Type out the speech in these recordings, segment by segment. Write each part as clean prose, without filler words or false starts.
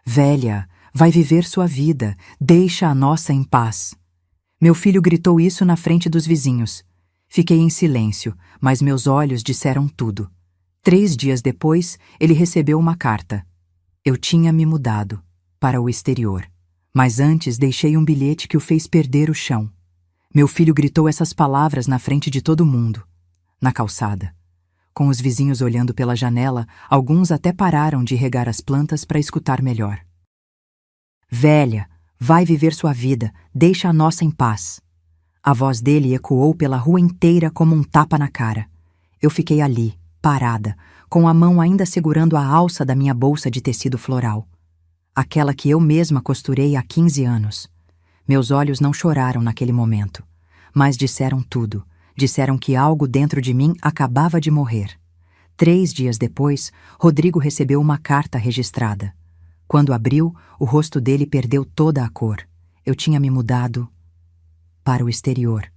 Velha, vai viver sua vida, deixa a nossa em paz. Meu filho gritou isso na frente dos vizinhos. Fiquei em silêncio, mas meus olhos disseram tudo. 3 dias depois, ele recebeu uma carta. Eu tinha me mudado para o exterior, mas antes deixei um bilhete que o fez perder o chão. Meu filho gritou essas palavras na frente de todo mundo, na calçada. Com os vizinhos olhando pela janela, alguns até pararam de regar as plantas para escutar melhor. Velha, vai viver sua vida, deixa a nossa em paz. A voz dele ecoou pela rua inteira como um tapa na cara. Eu fiquei ali, parada, com a mão ainda segurando a alça da minha bolsa de tecido floral. Aquela que eu mesma costurei há 15 anos. Meus olhos não choraram naquele momento, mas disseram tudo. Disseram que algo dentro de mim acabava de morrer. 3 dias depois, Rodrigo recebeu uma carta registrada. Quando abriu, o rosto dele perdeu toda a cor. Eu tinha me mudado para o exterior.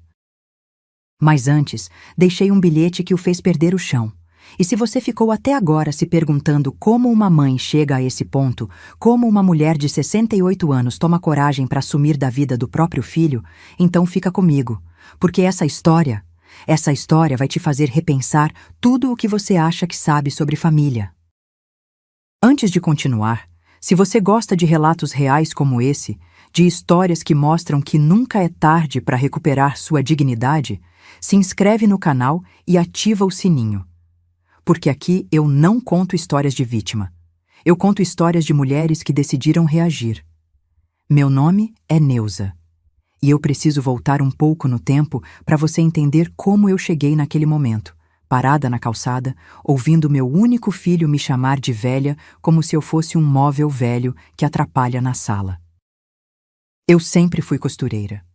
Mas antes, deixei um bilhete que o fez perder o chão. E se você ficou até agora se perguntando como uma mãe chega a esse ponto, como uma mulher de 68 anos toma coragem para assumir da vida do próprio filho, então fica comigo, porque essa história vai te fazer repensar tudo o que você acha que sabe sobre família. Antes de continuar, se você gosta de relatos reais como esse, de histórias que mostram que nunca é tarde para recuperar sua dignidade, se inscreve no canal e ativa o sininho. Porque aqui eu não conto histórias de vítima. Eu conto histórias de mulheres que decidiram reagir. Meu nome é Neuza. E eu preciso voltar um pouco no tempo para você entender como eu cheguei naquele momento, parada na calçada, ouvindo meu único filho me chamar de velha como se eu fosse um móvel velho que atrapalha na sala. Eu sempre fui costureira.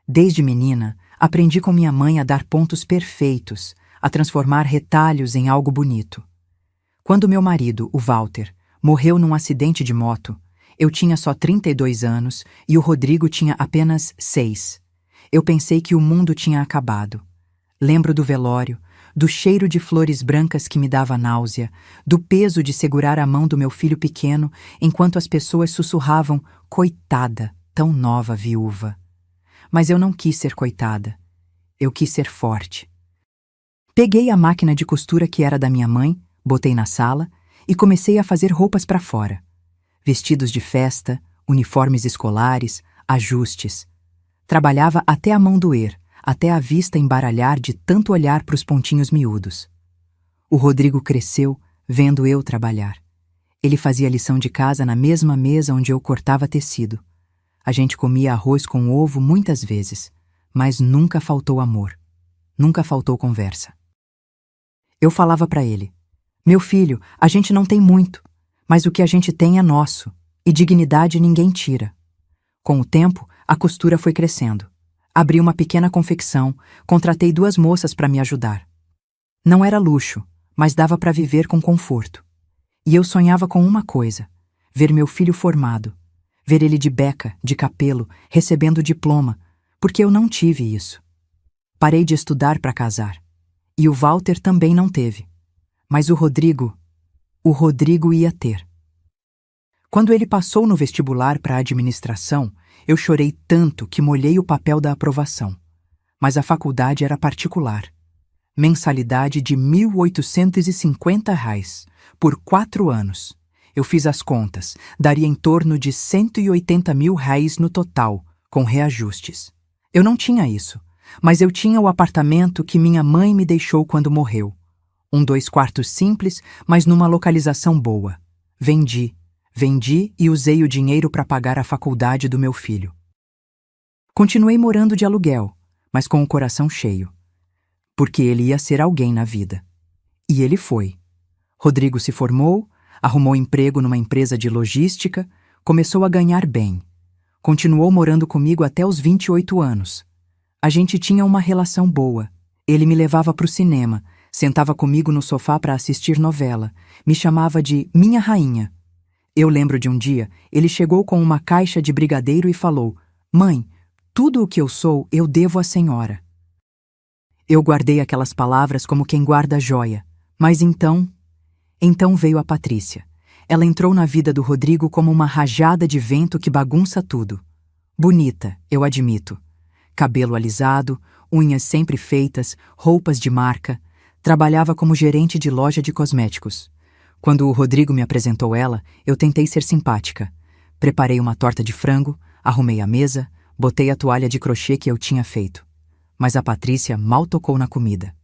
Desde menina, aprendi com minha mãe a dar pontos perfeitos, a transformar retalhos em algo bonito. Quando meu marido, o Walter, morreu num acidente de moto, eu tinha só 32 anos e o Rodrigo tinha apenas 6. Eu pensei que o mundo tinha acabado. Lembro do velório, do cheiro de flores brancas que me dava náusea, do peso de segurar a mão do meu filho pequeno enquanto as pessoas sussurravam "coitada, tão nova viúva". Mas eu não quis ser coitada. Eu quis ser forte. Peguei a máquina de costura que era da minha mãe, botei na sala e comecei a fazer roupas para fora. Vestidos de festa, uniformes escolares, ajustes. Trabalhava até a mão doer, até a vista embaralhar de tanto olhar para os pontinhos miúdos. O Rodrigo cresceu vendo eu trabalhar. Ele fazia lição de casa na mesma mesa onde eu cortava tecido. A gente comia arroz com ovo muitas vezes, mas nunca faltou amor. Nunca faltou conversa. Eu falava para ele: "Meu filho, a gente não tem muito, mas o que a gente tem é nosso, e dignidade ninguém tira". Com o tempo, a costura foi crescendo. Abri uma pequena confecção, contratei 2 moças para me ajudar. Não era luxo, mas dava para viver com conforto. E eu sonhava com uma coisa: ver meu filho formado, ver ele de beca, de capelo, recebendo o diploma, porque eu não tive isso. Parei de estudar para casar. E o Walter também não teve. Mas o Rodrigo ia ter. Quando ele passou no vestibular para a administração, eu chorei tanto que molhei o papel da aprovação. Mas a faculdade era particular. Mensalidade de R$ 1.850 por 4 anos. Eu fiz as contas, daria em torno de R$ 180 mil no total, com reajustes. Eu não tinha isso, mas eu tinha o apartamento que minha mãe me deixou quando morreu. Um 2 quartos simples, mas numa localização boa. Vendi e usei o dinheiro para pagar a faculdade do meu filho. Continuei morando de aluguel, mas com o coração cheio. Porque ele ia ser alguém na vida. E ele foi. Rodrigo se formou, arrumou emprego numa empresa de logística, começou a ganhar bem. Continuou morando comigo até os 28 anos. A gente tinha uma relação boa. Ele me levava para o cinema, sentava comigo no sofá para assistir novela, me chamava de minha rainha. Eu lembro de um dia, ele chegou com uma caixa de brigadeiro e falou: "Mãe, tudo o que eu sou, eu devo à senhora". Eu guardei aquelas palavras como quem guarda joia. Mas então veio a Patrícia. Ela entrou na vida do Rodrigo como uma rajada de vento que bagunça tudo. Bonita, eu admito. Cabelo alisado, unhas sempre feitas, roupas de marca. Trabalhava como gerente de loja de cosméticos. Quando o Rodrigo me apresentou ela, eu tentei ser simpática. Preparei uma torta de frango, arrumei a mesa, botei a toalha de crochê que eu tinha feito. Mas a Patrícia mal tocou na comida.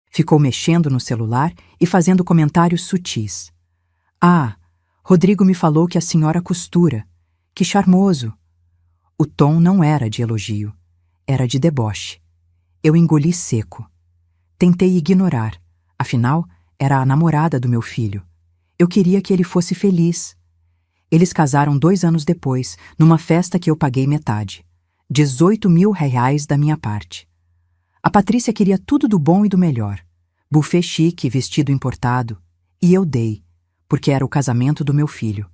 Ficou mexendo no celular e fazendo comentários sutis. Ah, Rodrigo me falou que a senhora costura. Que charmoso. O tom não era de elogio, era de deboche. Eu engoli seco. Tentei ignorar, afinal, era a namorada do meu filho. Eu queria que ele fosse feliz. Eles casaram 2 anos depois, numa festa que eu paguei metade. 18 mil reais da minha parte. A Patrícia queria tudo do bom e do melhor. Buffet chique, vestido importado. E eu dei, porque era o casamento do meu filho.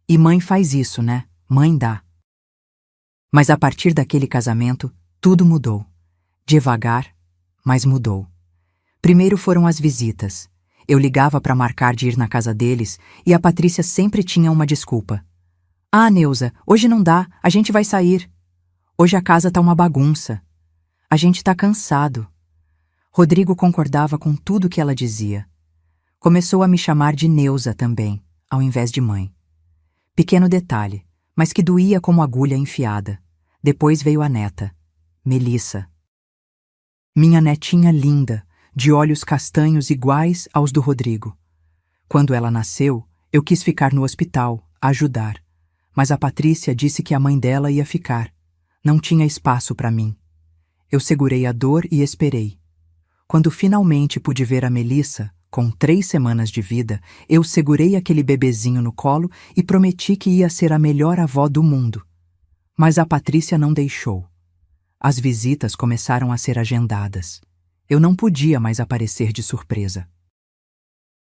E mãe faz isso, né? Mãe dá. Mas a partir daquele casamento, tudo mudou. Devagar, mas mudou. Primeiro foram as visitas. Eu ligava para marcar de ir na casa deles e a Patrícia sempre tinha uma desculpa. Ah, Neuza, hoje não dá, a gente vai sair. Hoje a casa tá uma bagunça. A gente tá cansado. Rodrigo concordava com tudo que ela dizia. Começou a me chamar de Neuza também, ao invés de mãe. Pequeno detalhe, mas que doía como agulha enfiada. Depois veio a neta, Melissa. Minha netinha linda, de olhos castanhos iguais aos do Rodrigo. Quando ela nasceu, eu quis ficar no hospital, ajudar. Mas a Patrícia disse que a mãe dela ia ficar. Não tinha espaço para mim. Eu segurei a dor e esperei. Quando finalmente pude ver a Melissa, com 3 semanas de vida, eu segurei aquele bebezinho no colo e prometi que ia ser a melhor avó do mundo. Mas a Patrícia não deixou. As visitas começaram a ser agendadas. Eu não podia mais aparecer de surpresa.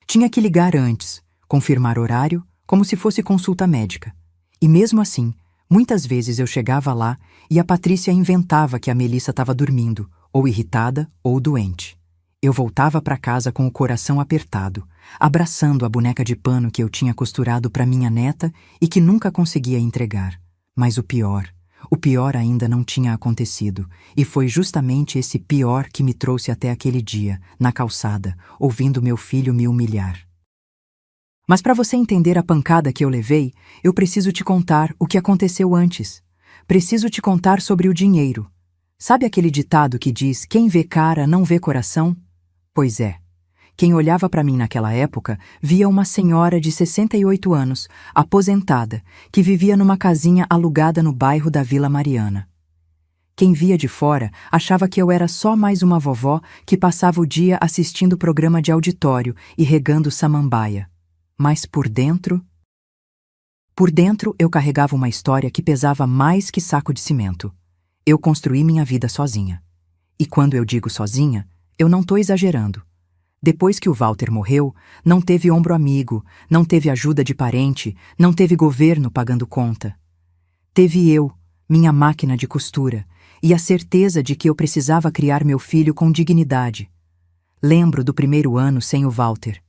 Tinha que ligar antes, confirmar horário, como se fosse consulta médica. E mesmo assim, muitas vezes eu chegava lá e a Patrícia inventava que a Melissa estava dormindo, ou irritada ou doente. Eu voltava para casa com o coração apertado, abraçando a boneca de pano que eu tinha costurado para minha neta e que nunca conseguia entregar. Mas o pior ainda não tinha acontecido, e foi justamente esse pior que me trouxe até aquele dia, na calçada, ouvindo meu filho me humilhar. Mas para você entender a pancada que eu levei, eu preciso te contar o que aconteceu antes. Preciso te contar sobre o dinheiro. Sabe aquele ditado que diz: quem vê cara não vê coração? Pois é. Quem olhava para mim naquela época via uma senhora de 68 anos, aposentada, que vivia numa casinha alugada no bairro da Vila Mariana. Quem via de fora achava que eu era só mais uma vovó que passava o dia assistindo programa de auditório e regando samambaia. Mas por dentro eu carregava uma história que pesava mais que saco de cimento. Eu construí minha vida sozinha. E quando eu digo sozinha, eu não estou exagerando. Depois que o Walter morreu, não teve ombro amigo, não teve ajuda de parente, não teve governo pagando conta. Teve eu, minha máquina de costura, e a certeza de que eu precisava criar meu filho com dignidade. Lembro do primeiro ano sem o Walter.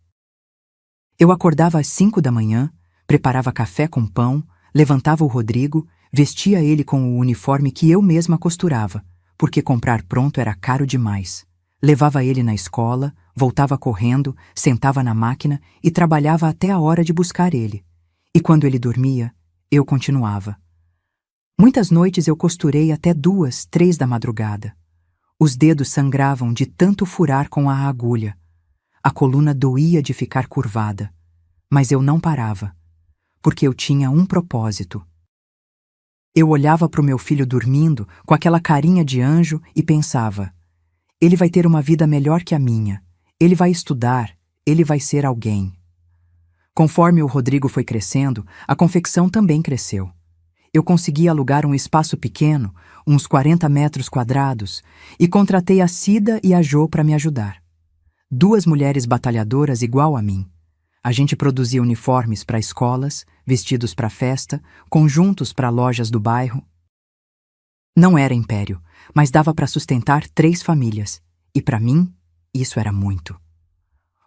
Eu acordava às 5 da manhã, preparava café com pão, levantava o Rodrigo, vestia ele com o uniforme que eu mesma costurava, porque comprar pronto era caro demais. Levava ele na escola, voltava correndo, sentava na máquina e trabalhava até a hora de buscar ele. E quando ele dormia, eu continuava. Muitas noites eu costurei até 2, 3 da madrugada. Os dedos sangravam de tanto furar com a agulha. A coluna doía de ficar curvada. Mas eu não parava, porque eu tinha um propósito. Eu olhava para o meu filho dormindo com aquela carinha de anjo e pensava: ele vai ter uma vida melhor que a minha. Ele vai estudar, ele vai ser alguém. Conforme o Rodrigo foi crescendo, a confecção também cresceu. Eu consegui alugar um espaço pequeno, uns 40 metros quadrados, e contratei a Cida e a Jo para me ajudar. 2 mulheres batalhadoras igual a mim. A gente produzia uniformes para escolas, vestidos para festa, conjuntos para lojas do bairro. Não era império, mas dava para sustentar 3 famílias. E para mim, isso era muito.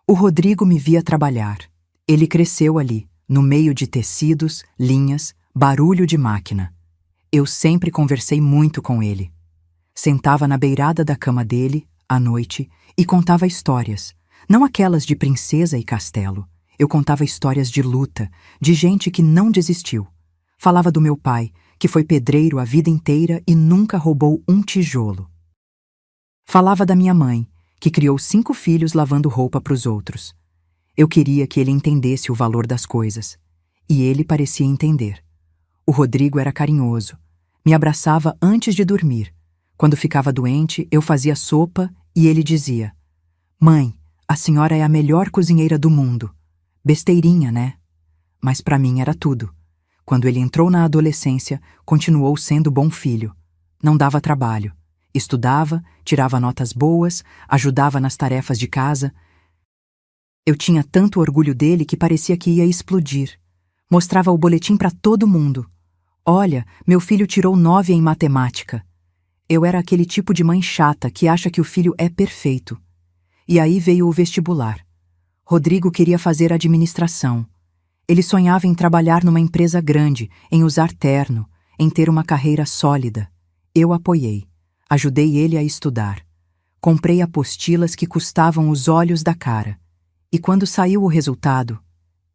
O Rodrigo me via trabalhar. Ele cresceu ali, no meio de tecidos, linhas, barulho de máquina. Eu sempre conversei muito com ele. Sentava na beirada da cama dele, à noite, e contava histórias. Não aquelas de princesa e castelo. Eu contava histórias de luta, de gente que não desistiu. Falava do meu pai, que foi pedreiro a vida inteira e nunca roubou um tijolo. Falava da minha mãe, que criou 5 filhos lavando roupa para os outros. Eu queria que ele entendesse o valor das coisas. E ele parecia entender. O Rodrigo era carinhoso. Me abraçava antes de dormir. Quando ficava doente, eu fazia sopa e ele dizia: "Mãe, a senhora é a melhor cozinheira do mundo." Besteirinha, né? Mas para mim era tudo. Quando ele entrou na adolescência, continuou sendo bom filho. Não dava trabalho. Estudava, tirava notas boas, ajudava nas tarefas de casa. Eu tinha tanto orgulho dele que parecia que ia explodir. Mostrava o boletim para todo mundo. "Olha, meu filho tirou 9 em matemática." Eu era aquele tipo de mãe chata que acha que o filho é perfeito. E aí veio o vestibular. Rodrigo queria fazer administração. Ele sonhava em trabalhar numa empresa grande, em usar terno, em ter uma carreira sólida. Eu apoiei. Ajudei ele a estudar. Comprei apostilas que custavam os olhos da cara. E quando saiu o resultado,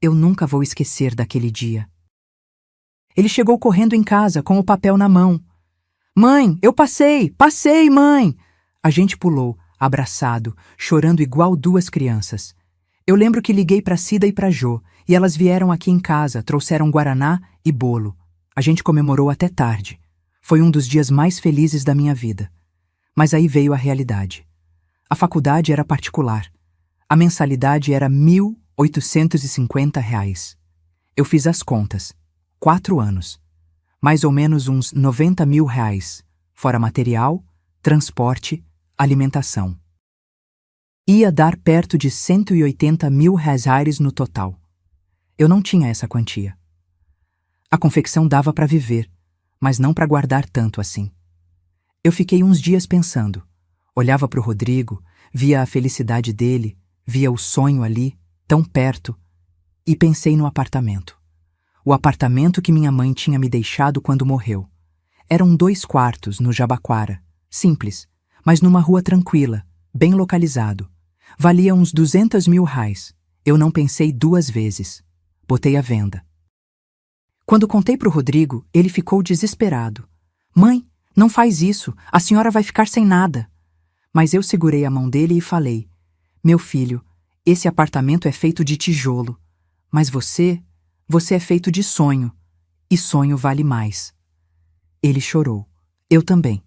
eu nunca vou esquecer daquele dia. Ele chegou correndo em casa com o papel na mão. "Mãe, eu passei! Passei, mãe!" A gente pulou, abraçado, chorando igual 2 crianças. Eu lembro que liguei para Cida e para Jô, e elas vieram aqui em casa, trouxeram guaraná e bolo. A gente comemorou até tarde. Foi um dos dias mais felizes da minha vida. Mas aí veio a realidade. A faculdade era particular. A mensalidade era R$ 1.850. Eu fiz as contas. 4 anos. Mais ou menos uns R$ 90 mil, fora material, transporte, alimentação. Ia dar perto de R$ 180 mil no total. Eu não tinha essa quantia. A confecção dava para viver, mas não para guardar tanto assim. Eu fiquei uns dias pensando. Olhava para o Rodrigo, via a felicidade dele, via o sonho ali, tão perto, e pensei no apartamento. O apartamento que minha mãe tinha me deixado quando morreu. Eram 2 quartos no Jabaquara, simples, mas numa rua tranquila, bem localizado. Valia uns R$ 200 mil. Eu não pensei 2 vezes. Botei à venda. Quando contei para o Rodrigo, ele ficou desesperado. "Mãe, não faz isso, a senhora vai ficar sem nada." Mas eu segurei a mão dele e falei: "Meu filho, esse apartamento é feito de tijolo, mas você é feito de sonho, e sonho vale mais." Ele chorou. Eu também.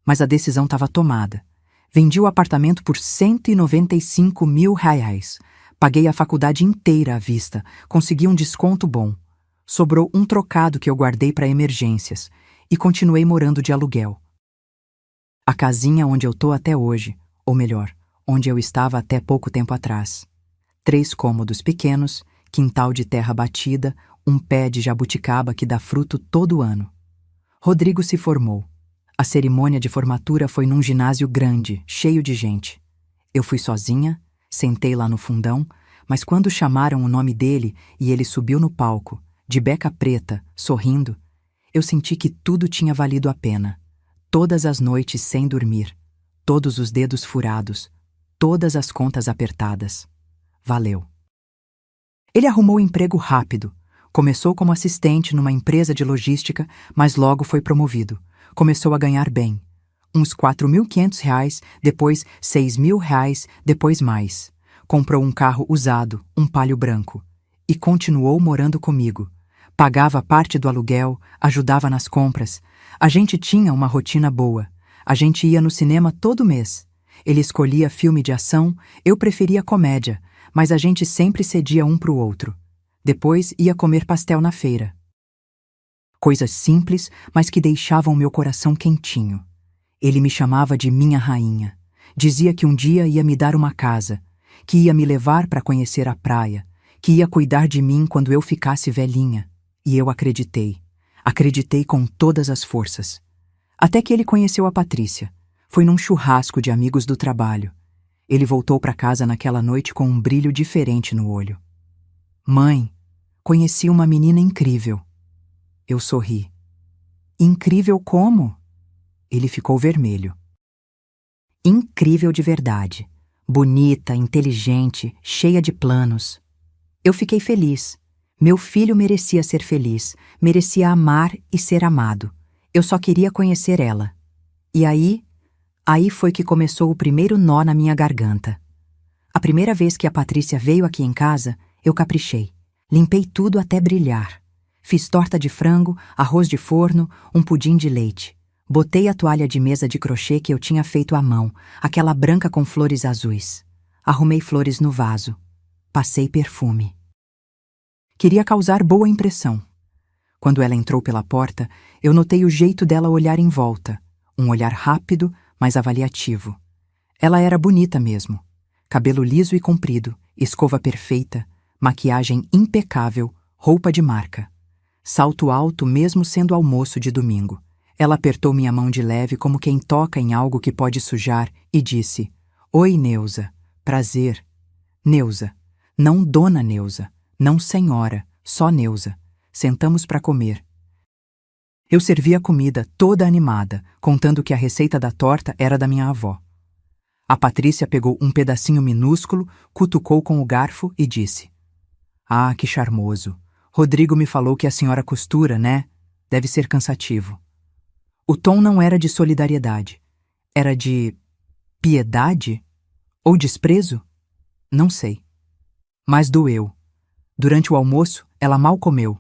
Mas a decisão estava tomada. Vendi o apartamento por R$ 195 mil. Paguei a faculdade inteira à vista, consegui um desconto bom. Sobrou um trocado que eu guardei para emergências e continuei morando de aluguel. A casinha onde eu tô até hoje, ou melhor, onde eu estava até pouco tempo atrás. 3 cômodos pequenos, quintal de terra batida, um pé de jabuticaba que dá fruto todo ano. Rodrigo se formou. A cerimônia de formatura foi num ginásio grande, cheio de gente. Eu fui sozinha, sentei lá no fundão, mas quando chamaram o nome dele e ele subiu no palco, de beca preta, sorrindo, eu senti que tudo tinha valido a pena. Todas as noites sem dormir, todos os dedos furados, todas as contas apertadas. Valeu. Ele arrumou emprego rápido. Começou como assistente numa empresa de logística, mas logo foi promovido. Começou a ganhar bem. Uns R$ 4.500, depois R$ 6.000, depois mais. Comprou um carro usado, um Palio branco. E continuou morando comigo. Pagava parte do aluguel, ajudava nas compras. A gente tinha uma rotina boa. A gente ia no cinema todo mês. Ele escolhia filme de ação, eu preferia comédia, mas a gente sempre cedia um pro outro. Depois ia comer pastel na feira. Coisas simples, mas que deixavam meu coração quentinho. Ele me chamava de minha rainha. Dizia que um dia ia me dar uma casa, que ia me levar para conhecer a praia, que ia cuidar de mim quando eu ficasse velhinha. E eu acreditei. Acreditei com todas as forças. Até que ele conheceu a Patrícia. Foi num churrasco de amigos do trabalho. Ele voltou para casa naquela noite com um brilho diferente no olho. Mãe, conheci uma menina incrível. Eu sorri. Incrível como? Ele ficou vermelho. Incrível de verdade. Bonita, inteligente, cheia de planos. Eu fiquei feliz. Meu filho merecia ser feliz, merecia amar e ser amado. Eu só queria conhecer ela. E aí foi que começou o primeiro nó na minha garganta. A primeira vez que a Patrícia veio aqui em casa, eu caprichei. Limpei tudo até brilhar. Fiz torta de frango, arroz de forno, um pudim de leite. Botei a toalha de mesa de crochê que eu tinha feito à mão, aquela branca com flores azuis. Arrumei flores no vaso. Passei perfume. Queria causar boa impressão. Quando ela entrou pela porta, eu notei o jeito dela olhar em volta. Um olhar rápido, mas avaliativo. Ela era bonita mesmo. Cabelo liso e comprido, escova perfeita, maquiagem impecável, roupa de marca. Salto alto mesmo sendo almoço de domingo. Ela apertou minha mão de leve como quem toca em algo que pode sujar e disse: Oi, Neuza. Prazer. Neuza. Não Dona Neuza. Não senhora. Só Neuza. Sentamos para comer. Eu servi a comida toda animada, contando que a receita da torta era da minha avó. A Patrícia pegou um pedacinho minúsculo, cutucou com o garfo e disse: Ah, que charmoso. Rodrigo me falou que a senhora costura, né? Deve ser cansativo. O tom não era de solidariedade. Era de piedade? Ou desprezo? Não sei. Mas doeu. Durante o almoço, ela mal comeu.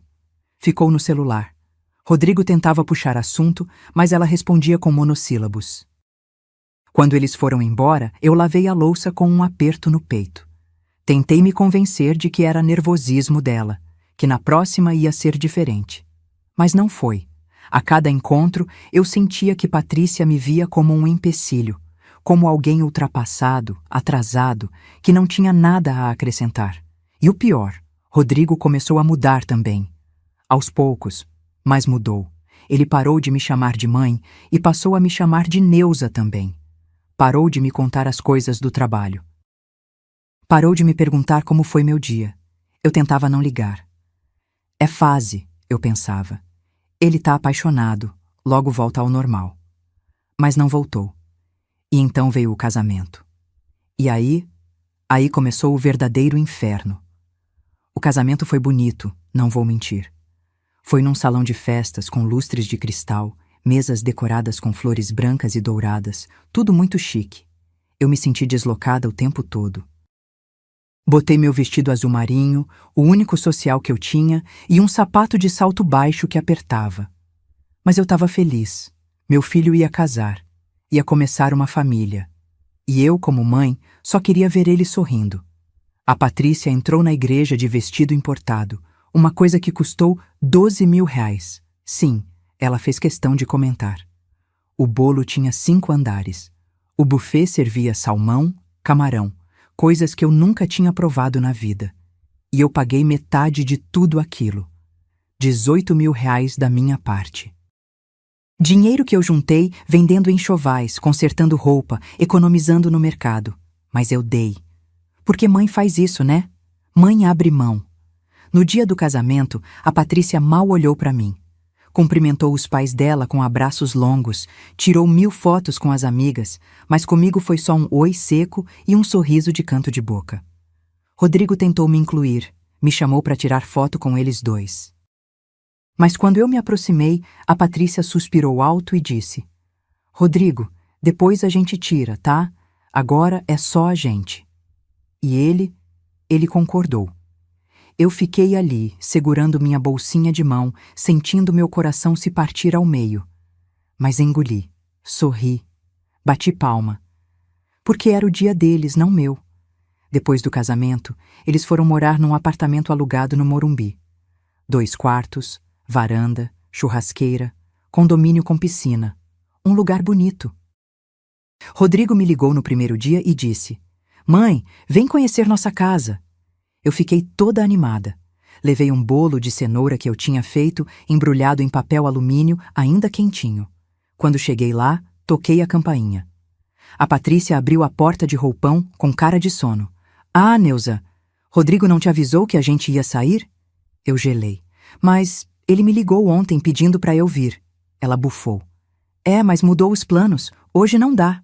Ficou no celular. Rodrigo tentava puxar assunto, mas ela respondia com monossílabos. Quando eles foram embora, eu lavei a louça com um aperto no peito. Tentei me convencer de que era nervosismo dela, que na próxima ia ser diferente. Mas não foi. A cada encontro, eu sentia que Patrícia me via como um empecilho, como alguém ultrapassado, atrasado, que não tinha nada a acrescentar. E o pior, Rodrigo começou a mudar também. Aos poucos, mas mudou. Ele parou de me chamar de mãe e passou a me chamar de Neuza também. Parou de me contar as coisas do trabalho. Parou de me perguntar como foi meu dia. Eu tentava não ligar. É fase, eu pensava. Ele tá apaixonado, logo volta ao normal. Mas não voltou. E então veio o casamento. E aí começou o verdadeiro inferno. O casamento foi bonito, não vou mentir. Foi num salão de festas com lustres de cristal, mesas decoradas com flores brancas e douradas, tudo muito chique. Eu me senti deslocada o tempo todo. Botei meu vestido azul marinho, o único social que eu tinha, e um sapato de salto baixo que apertava. Mas eu estava feliz. Meu filho ia casar. Ia começar uma família. E eu, como mãe, só queria ver ele sorrindo. A Patrícia entrou na igreja de vestido importado, uma coisa que custou 12 mil reais. Sim, ela fez questão de comentar. O bolo tinha 5 andares. O buffet servia salmão, camarão, coisas que eu nunca tinha provado na vida. E eu paguei metade de tudo aquilo. 18 mil reais da minha parte. Dinheiro que eu juntei vendendo enxovais, consertando roupa, economizando no mercado. Mas eu dei. Porque mãe faz isso, né? Mãe abre mão. No dia do casamento, a Patrícia mal olhou para mim. Cumprimentou os pais dela com abraços longos, tirou 1000 fotos com as amigas, mas comigo foi só um oi seco e um sorriso de canto de boca. Rodrigo tentou me incluir, me chamou para tirar foto com eles dois. Mas quando eu me aproximei, a Patrícia suspirou alto e disse: Rodrigo, depois a gente tira, tá? Agora é só a gente. E ele concordou. Eu fiquei ali, segurando minha bolsinha de mão, sentindo meu coração se partir ao meio. Mas engoli, sorri, bati palma. Porque era o dia deles, não meu. Depois do casamento, eles foram morar num apartamento alugado no Morumbi. 2 quartos, varanda, churrasqueira, condomínio com piscina. Um lugar bonito. Rodrigo me ligou no primeiro dia e disse: Mãe, vem conhecer nossa casa. Eu fiquei toda animada. Levei um bolo de cenoura que eu tinha feito, embrulhado em papel alumínio, ainda quentinho. Quando cheguei lá, toquei a campainha. A Patrícia abriu a porta de roupão com cara de sono. Ah, Neuza! Rodrigo não te avisou que a gente ia sair? Eu gelei. Mas ele me ligou ontem pedindo para eu vir. Ela bufou. É, mas mudou os planos. Hoje não dá.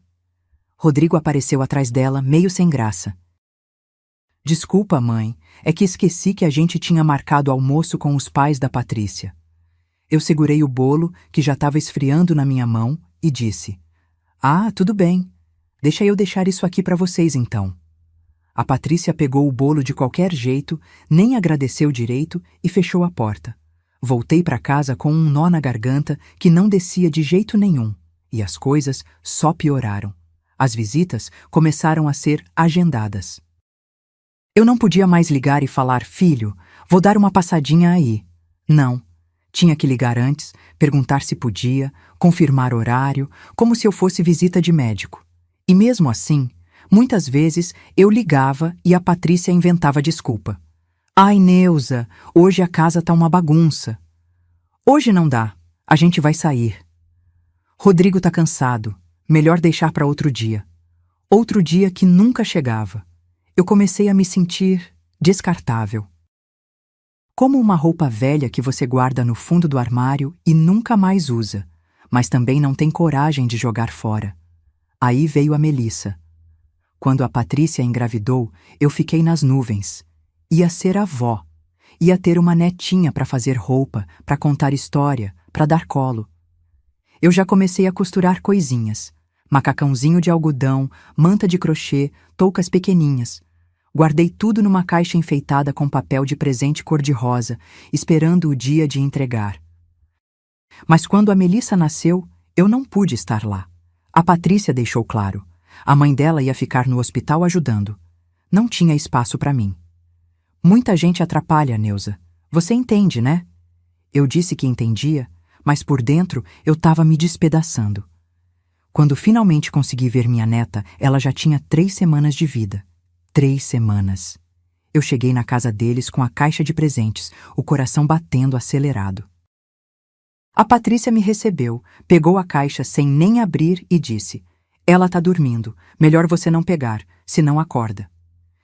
Rodrigo apareceu atrás dela, meio sem graça. Desculpa, mãe. É que esqueci que a gente tinha marcado almoço com os pais da Patrícia. Eu segurei o bolo, que já estava esfriando na minha mão, e disse: Ah, tudo bem. Deixa eu deixar isso aqui para vocês, então. A Patrícia pegou o bolo de qualquer jeito, nem agradeceu direito e fechou a porta. Voltei para casa com um nó na garganta que não descia de jeito nenhum, e as coisas só pioraram. As visitas começaram a ser agendadas. Eu não podia mais ligar e falar: filho, vou dar uma passadinha aí. Não. Tinha que ligar antes, perguntar se podia, confirmar horário, como se eu fosse visita de médico. E mesmo assim, muitas vezes eu ligava e a Patrícia inventava desculpa. Ai, Neuza, hoje a casa tá uma bagunça. Hoje não dá, a gente vai sair. Rodrigo tá cansado, melhor deixar para outro dia. Outro dia que nunca chegava. Eu comecei a me sentir descartável. Como uma roupa velha que você guarda no fundo do armário e nunca mais usa, mas também não tem coragem de jogar fora. Aí veio a Melissa. Quando a Patrícia engravidou, eu fiquei nas nuvens. Ia ser avó. Ia ter uma netinha para fazer roupa, para contar história, para dar colo. Eu já comecei a costurar coisinhas. Macacãozinho de algodão, manta de crochê, toucas pequeninhas. Guardei tudo numa caixa enfeitada com papel de presente cor-de-rosa, esperando o dia de entregar. Mas quando a Melissa nasceu, eu não pude estar lá. A Patrícia deixou claro. A mãe dela ia ficar no hospital ajudando. Não tinha espaço para mim. Muita gente atrapalha, Neuza. Você entende, né? Eu disse que entendia, mas por dentro eu estava me despedaçando. Quando finalmente consegui ver minha neta, ela já tinha 3 semanas de vida. 3 semanas. Eu cheguei na casa deles com a caixa de presentes, o coração batendo acelerado. A Patrícia me recebeu, pegou a caixa sem nem abrir e disse: Ela tá dormindo, melhor você não pegar, senão acorda.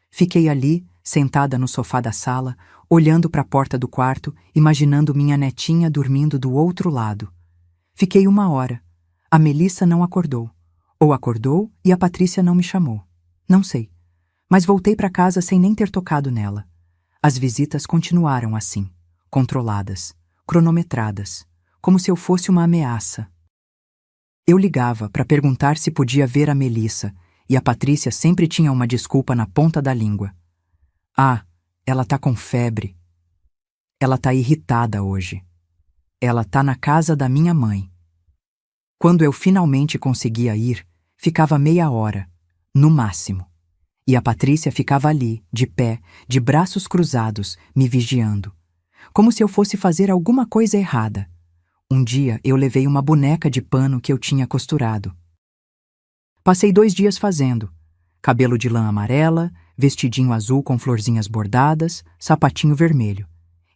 Fiquei ali, sentada no sofá da sala, olhando para a porta do quarto, imaginando minha netinha dormindo do outro lado. Fiquei 1 hora. A Melissa não acordou. Ou acordou e a Patrícia não me chamou. Não sei. Mas voltei para casa sem nem ter tocado nela. As visitas continuaram assim, controladas, cronometradas, como se eu fosse uma ameaça. Eu ligava para perguntar se podia ver a Melissa, e a Patrícia sempre tinha uma desculpa na ponta da língua. Ah, ela tá com febre. Ela tá irritada hoje. Ela tá na casa da minha mãe. Quando eu finalmente conseguia ir, ficava meia hora, no máximo. E a Patrícia ficava ali, de pé, de braços cruzados, me vigiando. Como se eu fosse fazer alguma coisa errada. Um dia eu levei uma boneca de pano que eu tinha costurado. Passei 2 dias fazendo. Cabelo de lã amarela, vestidinho azul com florzinhas bordadas, sapatinho vermelho.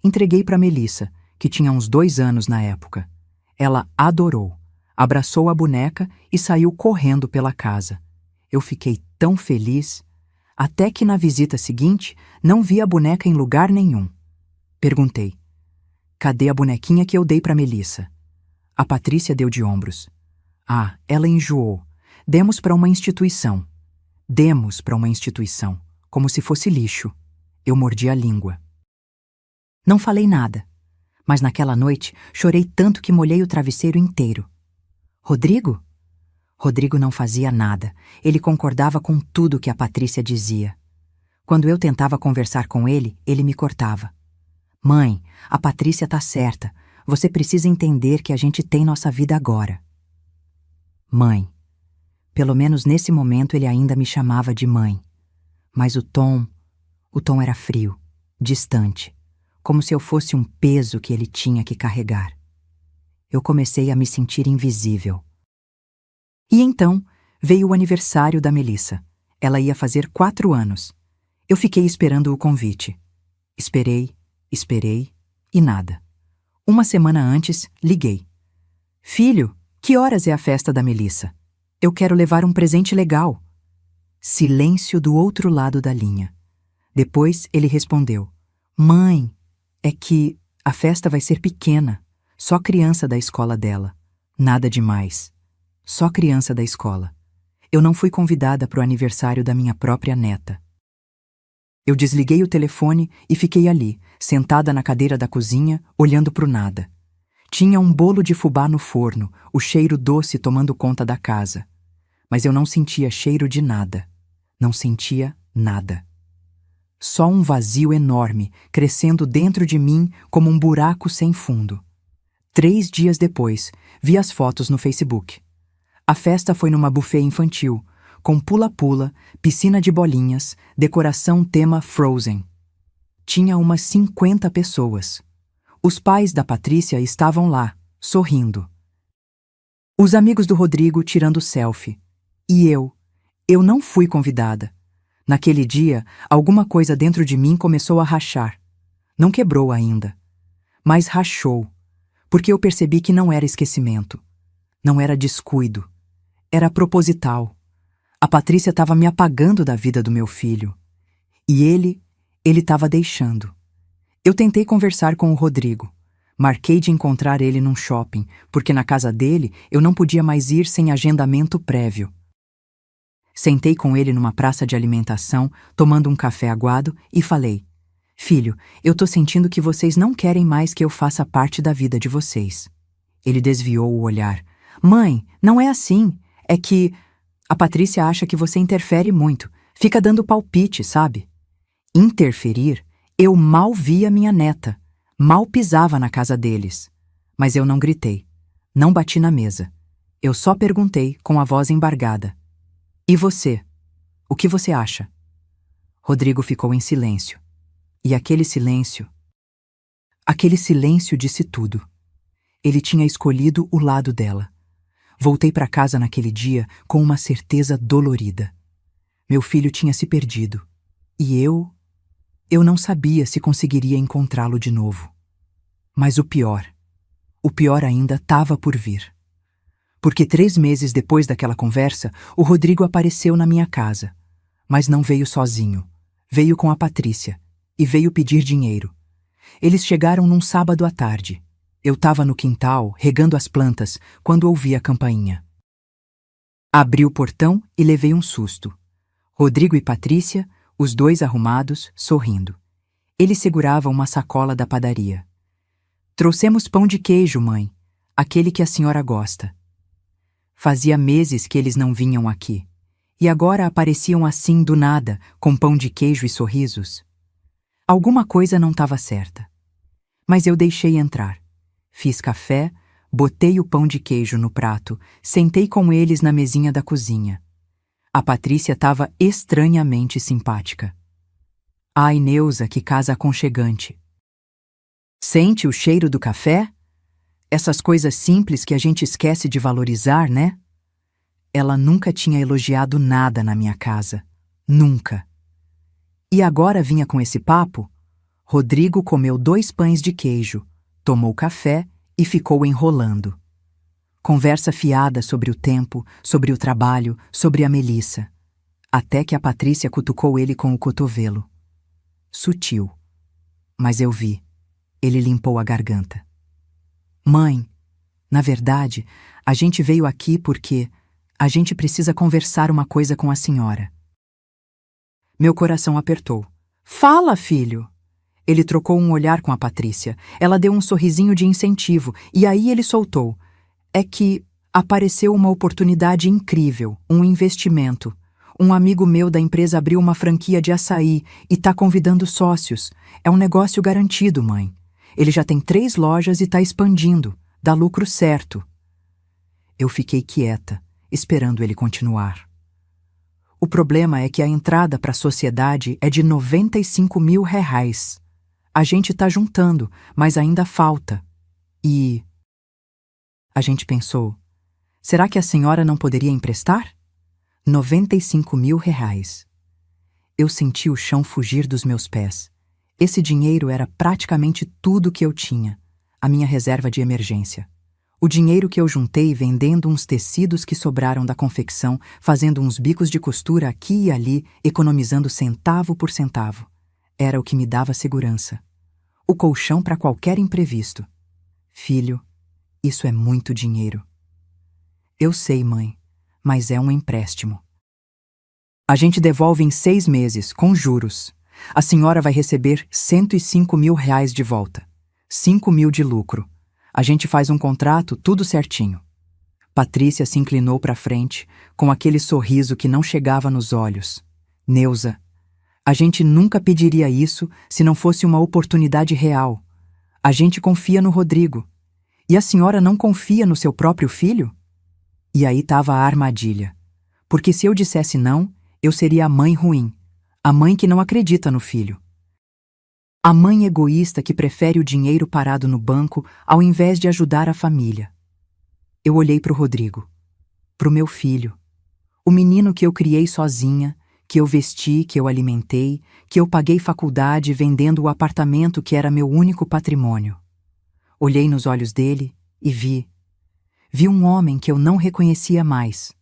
Entreguei para Melissa, que tinha uns 2 anos na época. Ela adorou, abraçou a boneca e saiu correndo pela casa. Eu fiquei tão feliz, até que na visita seguinte não vi a boneca em lugar nenhum. Perguntei: Cadê a bonequinha que eu dei para Melissa? A Patrícia deu de ombros. Ah, ela enjoou. Demos para uma instituição. Demos para uma instituição, como se fosse lixo. Eu mordi a língua. Não falei nada, mas naquela noite chorei tanto que molhei o travesseiro inteiro. Rodrigo? Rodrigo não fazia nada. Ele concordava com tudo que a Patrícia dizia. Quando eu tentava conversar com ele, ele me cortava. Mãe, a Patrícia tá certa. Você precisa entender que a gente tem nossa vida agora. Mãe. Pelo menos nesse momento ele ainda me chamava de mãe. Mas o tom era frio, distante, como se eu fosse um peso que ele tinha que carregar. Eu comecei a me sentir invisível. E então veio o aniversário da Melissa. Ela ia fazer 4 anos. Eu fiquei esperando o convite. Esperei e nada. 1 semana antes, liguei. Filho, que horas é a festa da Melissa? Eu quero levar um presente legal. Silêncio do outro lado da linha. Depois ele respondeu: Mãe, é que a festa vai ser pequena, só criança da escola dela. Nada demais. Só criança da escola. Eu não fui convidada para o aniversário da minha própria neta. Eu desliguei o telefone e fiquei ali, sentada na cadeira da cozinha, olhando para o nada. Tinha um bolo de fubá no forno, o cheiro doce tomando conta da casa. Mas eu não sentia cheiro de nada. Não sentia nada. Só um vazio enorme, crescendo dentro de mim como um buraco sem fundo. 3 dias depois, vi as fotos no Facebook. A festa foi numa buffet infantil, com pula-pula, piscina de bolinhas, decoração tema Frozen. Tinha umas 50 pessoas. Os pais da Patrícia estavam lá, sorrindo. Os amigos do Rodrigo tirando selfie. E eu não fui convidada. Naquele dia, alguma coisa dentro de mim começou a rachar. Não quebrou ainda, mas rachou, porque eu percebi que não era esquecimento, não era descuido, era proposital. A Patrícia estava me apagando da vida do meu filho. E ele estava deixando. Eu tentei conversar com o Rodrigo. Marquei de encontrar ele num shopping, porque na casa dele eu não podia mais ir sem agendamento prévio. Sentei com ele numa praça de alimentação, tomando um café aguado, e falei: Filho, eu tô sentindo que vocês não querem mais que eu faça parte da vida de vocês. Ele desviou o olhar. Mãe, não é assim. É que a Patrícia acha que você interfere muito. Fica dando palpite, sabe? Interferir? Eu mal via minha neta. Mal pisava na casa deles. Mas eu não gritei. Não bati na mesa. Eu só perguntei com a voz embargada: E você? O que você acha? Rodrigo ficou em silêncio. E aquele silêncio disse tudo. Ele tinha escolhido o lado dela. Voltei para casa naquele dia com uma certeza dolorida. Meu filho tinha se perdido. E eu não sabia se conseguiria encontrá-lo de novo. Mas o pior ainda estava por vir. Porque 3 meses depois daquela conversa, o Rodrigo apareceu na minha casa. Mas não veio sozinho. Veio com a Patrícia. E veio pedir dinheiro. Eles chegaram num sábado à tarde. Eu estava no quintal, regando as plantas, quando ouvi a campainha. Abri o portão e levei um susto. Rodrigo e Patrícia, os dois arrumados, sorrindo. Ele segurava uma sacola da padaria. Trouxemos pão de queijo, mãe. Aquele que a senhora gosta. Fazia meses que eles não vinham aqui. E agora apareciam assim do nada, com pão de queijo e sorrisos. Alguma coisa não estava certa. Mas eu deixei entrar. Fiz café, botei o pão de queijo no prato, sentei com eles na mesinha da cozinha. A Patrícia estava estranhamente simpática. Ai, Neuza, que casa aconchegante. Sente o cheiro do café? Essas coisas simples que a gente esquece de valorizar, né? Ela nunca tinha elogiado nada na minha casa. Nunca. E agora vinha com esse papo? Rodrigo comeu 2 pães de queijo, tomou café e ficou enrolando. Conversa fiada sobre o tempo, sobre o trabalho, sobre a Melissa. Até que a Patrícia cutucou ele com o cotovelo. Sutil. Mas eu vi. Ele limpou a garganta. Mãe, na verdade, a gente veio aqui porque a gente precisa conversar uma coisa com a senhora. Meu coração apertou. Fala, filho! Ele trocou um olhar com a Patrícia. Ela deu um sorrisinho de incentivo e aí ele soltou. É que apareceu uma oportunidade incrível, um investimento. Um amigo meu da empresa abriu uma franquia de açaí e tá convidando sócios. É um negócio garantido, mãe. Ele já tem 3 lojas e tá expandindo. Dá lucro certo. Eu fiquei quieta, esperando ele continuar. O problema é que a entrada para a sociedade é de R$ 95.000. A gente tá juntando, mas ainda falta. E a gente pensou, será que a senhora não poderia emprestar? R$ 95.000. Eu senti o chão fugir dos meus pés. Esse dinheiro era praticamente tudo que eu tinha, a minha reserva de emergência. O dinheiro que eu juntei vendendo uns tecidos que sobraram da confecção, fazendo uns bicos de costura aqui e ali, economizando centavo por centavo. Era o que me dava segurança. O colchão para qualquer imprevisto. Filho, isso é muito dinheiro. Eu sei, mãe, mas é um empréstimo. A gente devolve em 6 meses, com juros. A senhora vai receber R$ 105.000 de volta. 5.000 de lucro. A gente faz um contrato, tudo certinho. Patrícia se inclinou para frente, com aquele sorriso que não chegava nos olhos. Neuza, a gente nunca pediria isso se não fosse uma oportunidade real. A gente confia no Rodrigo. E a senhora não confia no seu próprio filho? E aí estava a armadilha. Porque se eu dissesse não, eu seria a mãe ruim. A mãe que não acredita no filho. A mãe egoísta que prefere o dinheiro parado no banco ao invés de ajudar a família. Eu olhei para o Rodrigo. Para o meu filho. O menino que eu criei sozinha, que eu vesti, que eu alimentei, que eu paguei faculdade vendendo o apartamento que era meu único patrimônio. Olhei nos olhos dele e vi. Vi um homem que eu não reconhecia mais.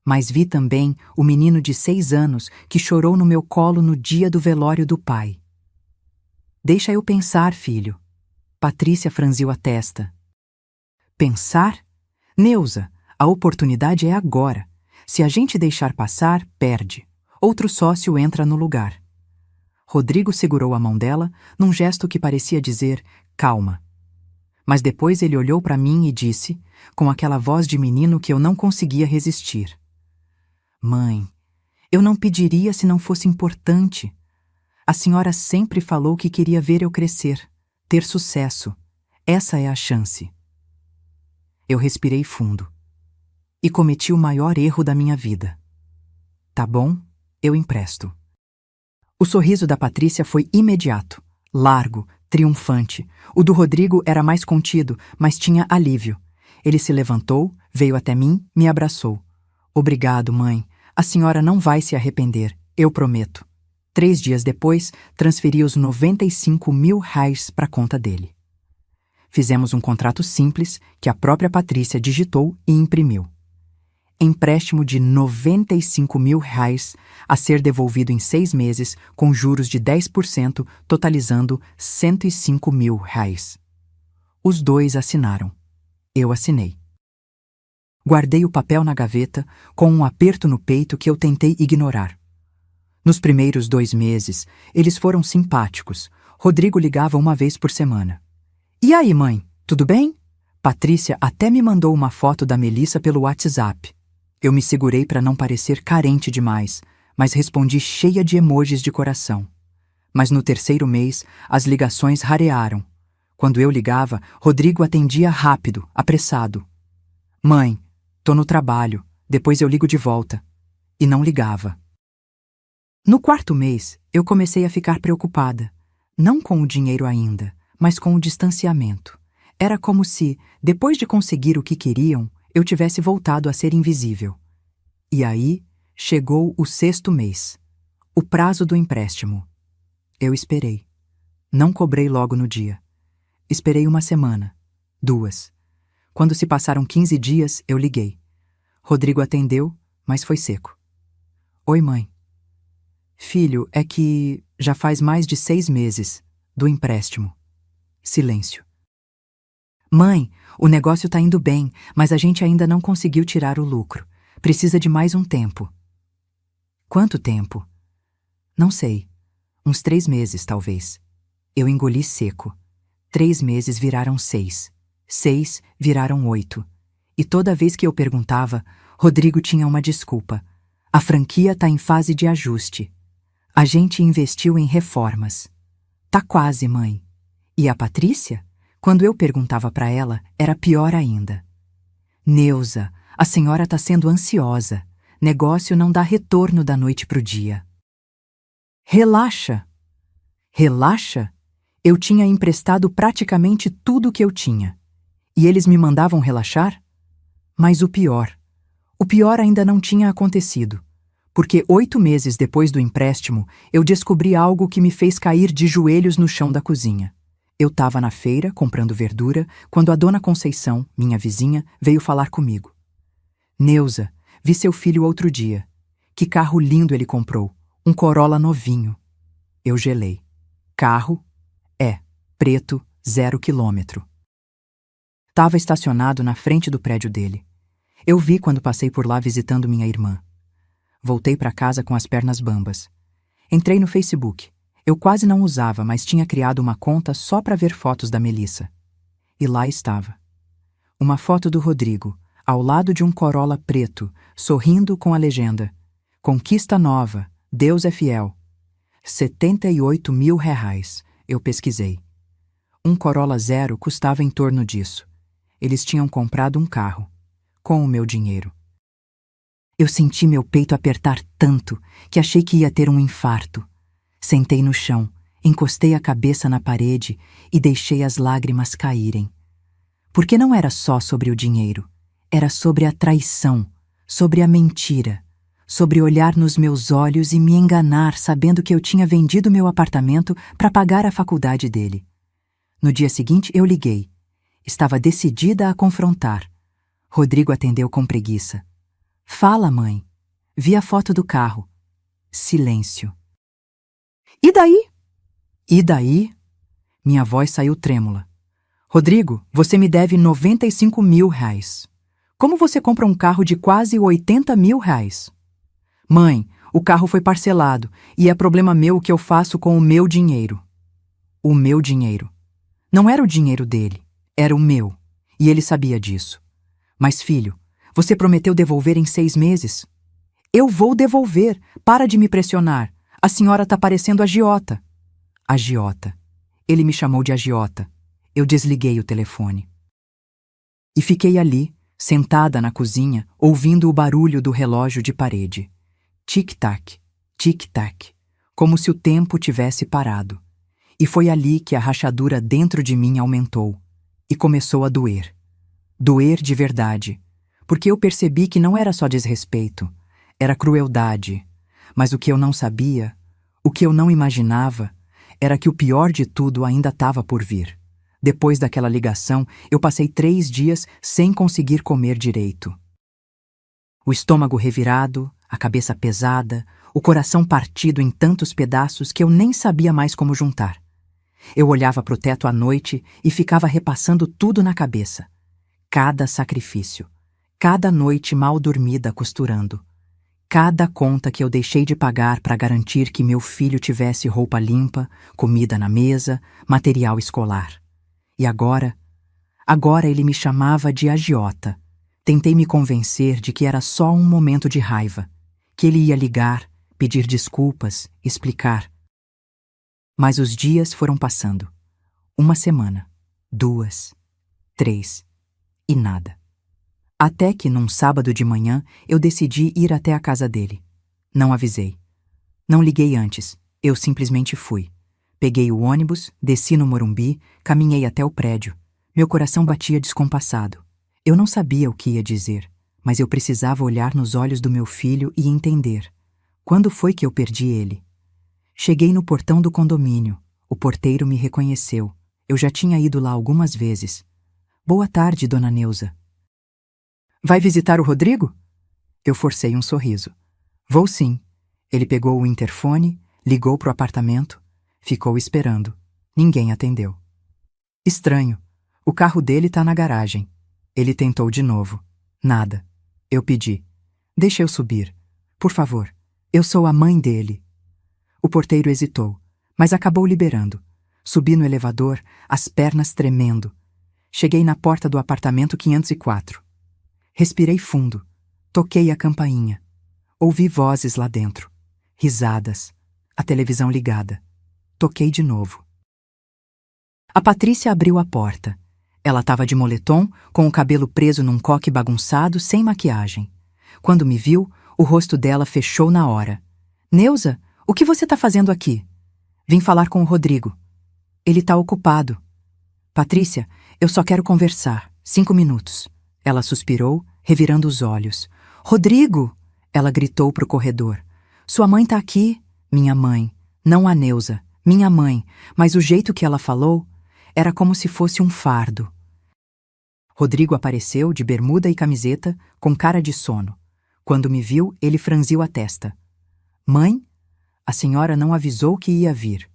Mas vi também o menino de 6 anos que chorou no meu colo no dia do velório do pai. Deixa eu pensar, filho. Patrícia franziu a testa. Pensar? Neuza, a oportunidade é agora. Se a gente deixar passar, perde. Outro sócio entra no lugar. Rodrigo segurou a mão dela num gesto que parecia dizer, calma. Mas depois ele olhou para mim e disse, com aquela voz de menino que eu não conseguia resistir. Mãe, eu não pediria se não fosse importante. A senhora sempre falou que queria ver eu crescer, ter sucesso. Essa é a chance. Eu respirei fundo. E cometi o maior erro da minha vida. Tá bom, eu empresto. O sorriso da Patrícia foi imediato, largo, triunfante. O do Rodrigo era mais contido, mas tinha alívio. Ele se levantou, veio até mim, me abraçou. Obrigado, mãe. A senhora não vai se arrepender, eu prometo. 3 dias depois, transferi os R$ 95.000 para a conta dele. Fizemos um contrato simples que a própria Patrícia digitou e imprimiu. Empréstimo de R$ 95.000 a ser devolvido em 6 meses com juros de 10%, totalizando R$ 105.000. Os dois assinaram. Eu assinei. Guardei o papel na gaveta com um aperto no peito que eu tentei ignorar. Nos primeiros 2 meses, eles foram simpáticos. Rodrigo ligava uma vez por semana. E aí, mãe, tudo bem? Patrícia até me mandou uma foto da Melissa pelo WhatsApp. Eu me segurei para não parecer carente demais, mas respondi cheia de emojis de coração. Mas no 3º mês, as ligações rarearam. Quando eu ligava, Rodrigo atendia rápido, apressado. Mãe, tô no trabalho, depois eu ligo de volta. E não ligava. No 4º mês, eu comecei a ficar preocupada. Não com o dinheiro ainda, mas com o distanciamento. Era como se, depois de conseguir o que queriam, eu tivesse voltado a ser invisível. E aí, chegou o 6º mês. O prazo do empréstimo. Eu esperei. Não cobrei logo no dia. Esperei 1 semana. 2. Quando se passaram 15 dias, eu liguei. Rodrigo atendeu, mas foi seco. Oi, mãe. Filho, é que já faz mais de 6 meses, do empréstimo. Silêncio. Mãe, o negócio tá indo bem, mas a gente ainda não conseguiu tirar o lucro. Precisa de mais um tempo. Quanto tempo? Não sei. Uns 3 meses, talvez. Eu engoli seco. 3 meses viraram 6. 6 viraram 8. E toda vez que eu perguntava, Rodrigo tinha uma desculpa. A franquia tá em fase de ajuste. A gente investiu em reformas. Tá quase, mãe. E a Patrícia? Quando eu perguntava para ela, era pior ainda. Neuza, a senhora tá sendo ansiosa. Negócio não dá retorno da noite pro dia. Relaxa. Relaxa? Eu tinha emprestado praticamente tudo o que eu tinha. E eles me mandavam relaxar? Mas o pior ainda não tinha acontecido. Porque 8 meses depois do empréstimo, eu descobri algo que me fez cair de joelhos no chão da cozinha. Eu estava na feira, comprando verdura, quando a dona Conceição, minha vizinha, veio falar comigo. Neuza, vi seu filho outro dia. Que carro lindo ele comprou. Um Corolla novinho. Eu gelei. Carro? É, preto, 0 quilômetro. Estava estacionado na frente do prédio dele. Eu vi quando passei por lá visitando minha irmã. Voltei para casa com as pernas bambas. Entrei no Facebook. Eu quase não usava, mas tinha criado uma conta só para ver fotos da Melissa. E lá estava. Uma foto do Rodrigo, ao lado de um Corolla preto, sorrindo com a legenda: Conquista nova, Deus é fiel. R$ 78 mil, eu pesquisei. Um Corolla Zero custava em torno disso. Eles tinham comprado um carro, com o meu dinheiro. Eu senti meu peito apertar tanto que achei que ia ter um infarto. Sentei no chão, encostei a cabeça na parede e deixei as lágrimas caírem. Porque não era só sobre o dinheiro, era sobre a traição, sobre a mentira, sobre olhar nos meus olhos e me enganar sabendo que eu tinha vendido meu apartamento para pagar a faculdade dele. No dia seguinte eu liguei. Estava decidida a confrontar. Rodrigo atendeu com preguiça. Fala, mãe. Vi a foto do carro. Silêncio. E daí? E daí? Minha voz saiu trêmula. Rodrigo, você me deve R$ 95 mil. Como você compra um carro de quase R$ 80 mil? Mãe, o carro foi parcelado e é problema meu o que eu faço com o meu dinheiro. O meu dinheiro. Não era o dinheiro dele, era o meu. E ele sabia disso. Mas, filho, você prometeu devolver em 6 meses. Eu vou devolver. Para de me pressionar. A senhora tá parecendo agiota. Agiota. Ele me chamou de agiota. Eu desliguei o telefone. E fiquei ali, sentada na cozinha, ouvindo o barulho do relógio de parede. Tic-tac, tic-tac, como se o tempo tivesse parado. E foi ali que a rachadura dentro de mim aumentou. E começou a doer. Doer de verdade. Porque eu percebi que não era só desrespeito, era crueldade. Mas o que eu não sabia, o que eu não imaginava, era que o pior de tudo ainda estava por vir. Depois daquela ligação, eu passei 3 dias sem conseguir comer direito. O estômago revirado, a cabeça pesada, o coração partido em tantos pedaços que eu nem sabia mais como juntar. Eu olhava para o teto à noite e ficava repassando tudo na cabeça. Cada sacrifício, cada noite mal dormida costurando, cada conta que eu deixei de pagar para garantir que meu filho tivesse roupa limpa, comida na mesa, material escolar. E agora ele me chamava de agiota. Tentei me convencer de que era só um momento de raiva, que ele ia ligar, pedir desculpas, explicar. Mas os dias foram passando. 1 semana, 2, 3, e nada. Até que, num sábado de manhã, eu decidi ir até a casa dele. Não avisei. Não liguei antes, eu simplesmente fui. Peguei o ônibus, desci no Morumbi, caminhei até o prédio. Meu coração batia descompassado. Eu não sabia o que ia dizer, mas eu precisava olhar nos olhos do meu filho e entender. Quando foi que eu perdi ele? Cheguei no portão do condomínio. O porteiro me reconheceu. Eu já tinha ido lá algumas vezes. Boa tarde, dona Neuza. Vai visitar o Rodrigo? Eu forcei um sorriso. Vou sim. Ele pegou o interfone, ligou pro apartamento, ficou esperando. Ninguém atendeu. Estranho. O carro dele tá na garagem. Ele tentou de novo. Nada. Eu pedi. Deixa eu subir. Por favor. Eu sou a mãe dele. O porteiro hesitou, mas acabou liberando. Subi no elevador, as pernas tremendo. Cheguei na porta do apartamento 504. Respirei fundo. Toquei a campainha. Ouvi vozes lá dentro. Risadas. A televisão ligada. Toquei de novo. A Patrícia abriu a porta. Ela estava de moletom, com o cabelo preso num coque bagunçado, sem maquiagem. Quando me viu, o rosto dela fechou na hora. Neuza, o que você está fazendo aqui? Vim falar com o Rodrigo. Ele está ocupado. Patrícia, eu só quero conversar. 5 minutos. Ela suspirou, revirando os olhos. Rodrigo! Ela gritou pro corredor. Sua mãe tá aqui? Minha mãe. Não a Neuza. Minha mãe. Mas o jeito que ela falou era como se fosse um fardo. Rodrigo apareceu de bermuda e camiseta, com cara de sono. Quando me viu, ele franziu a testa. Mãe? A senhora não avisou que ia vir.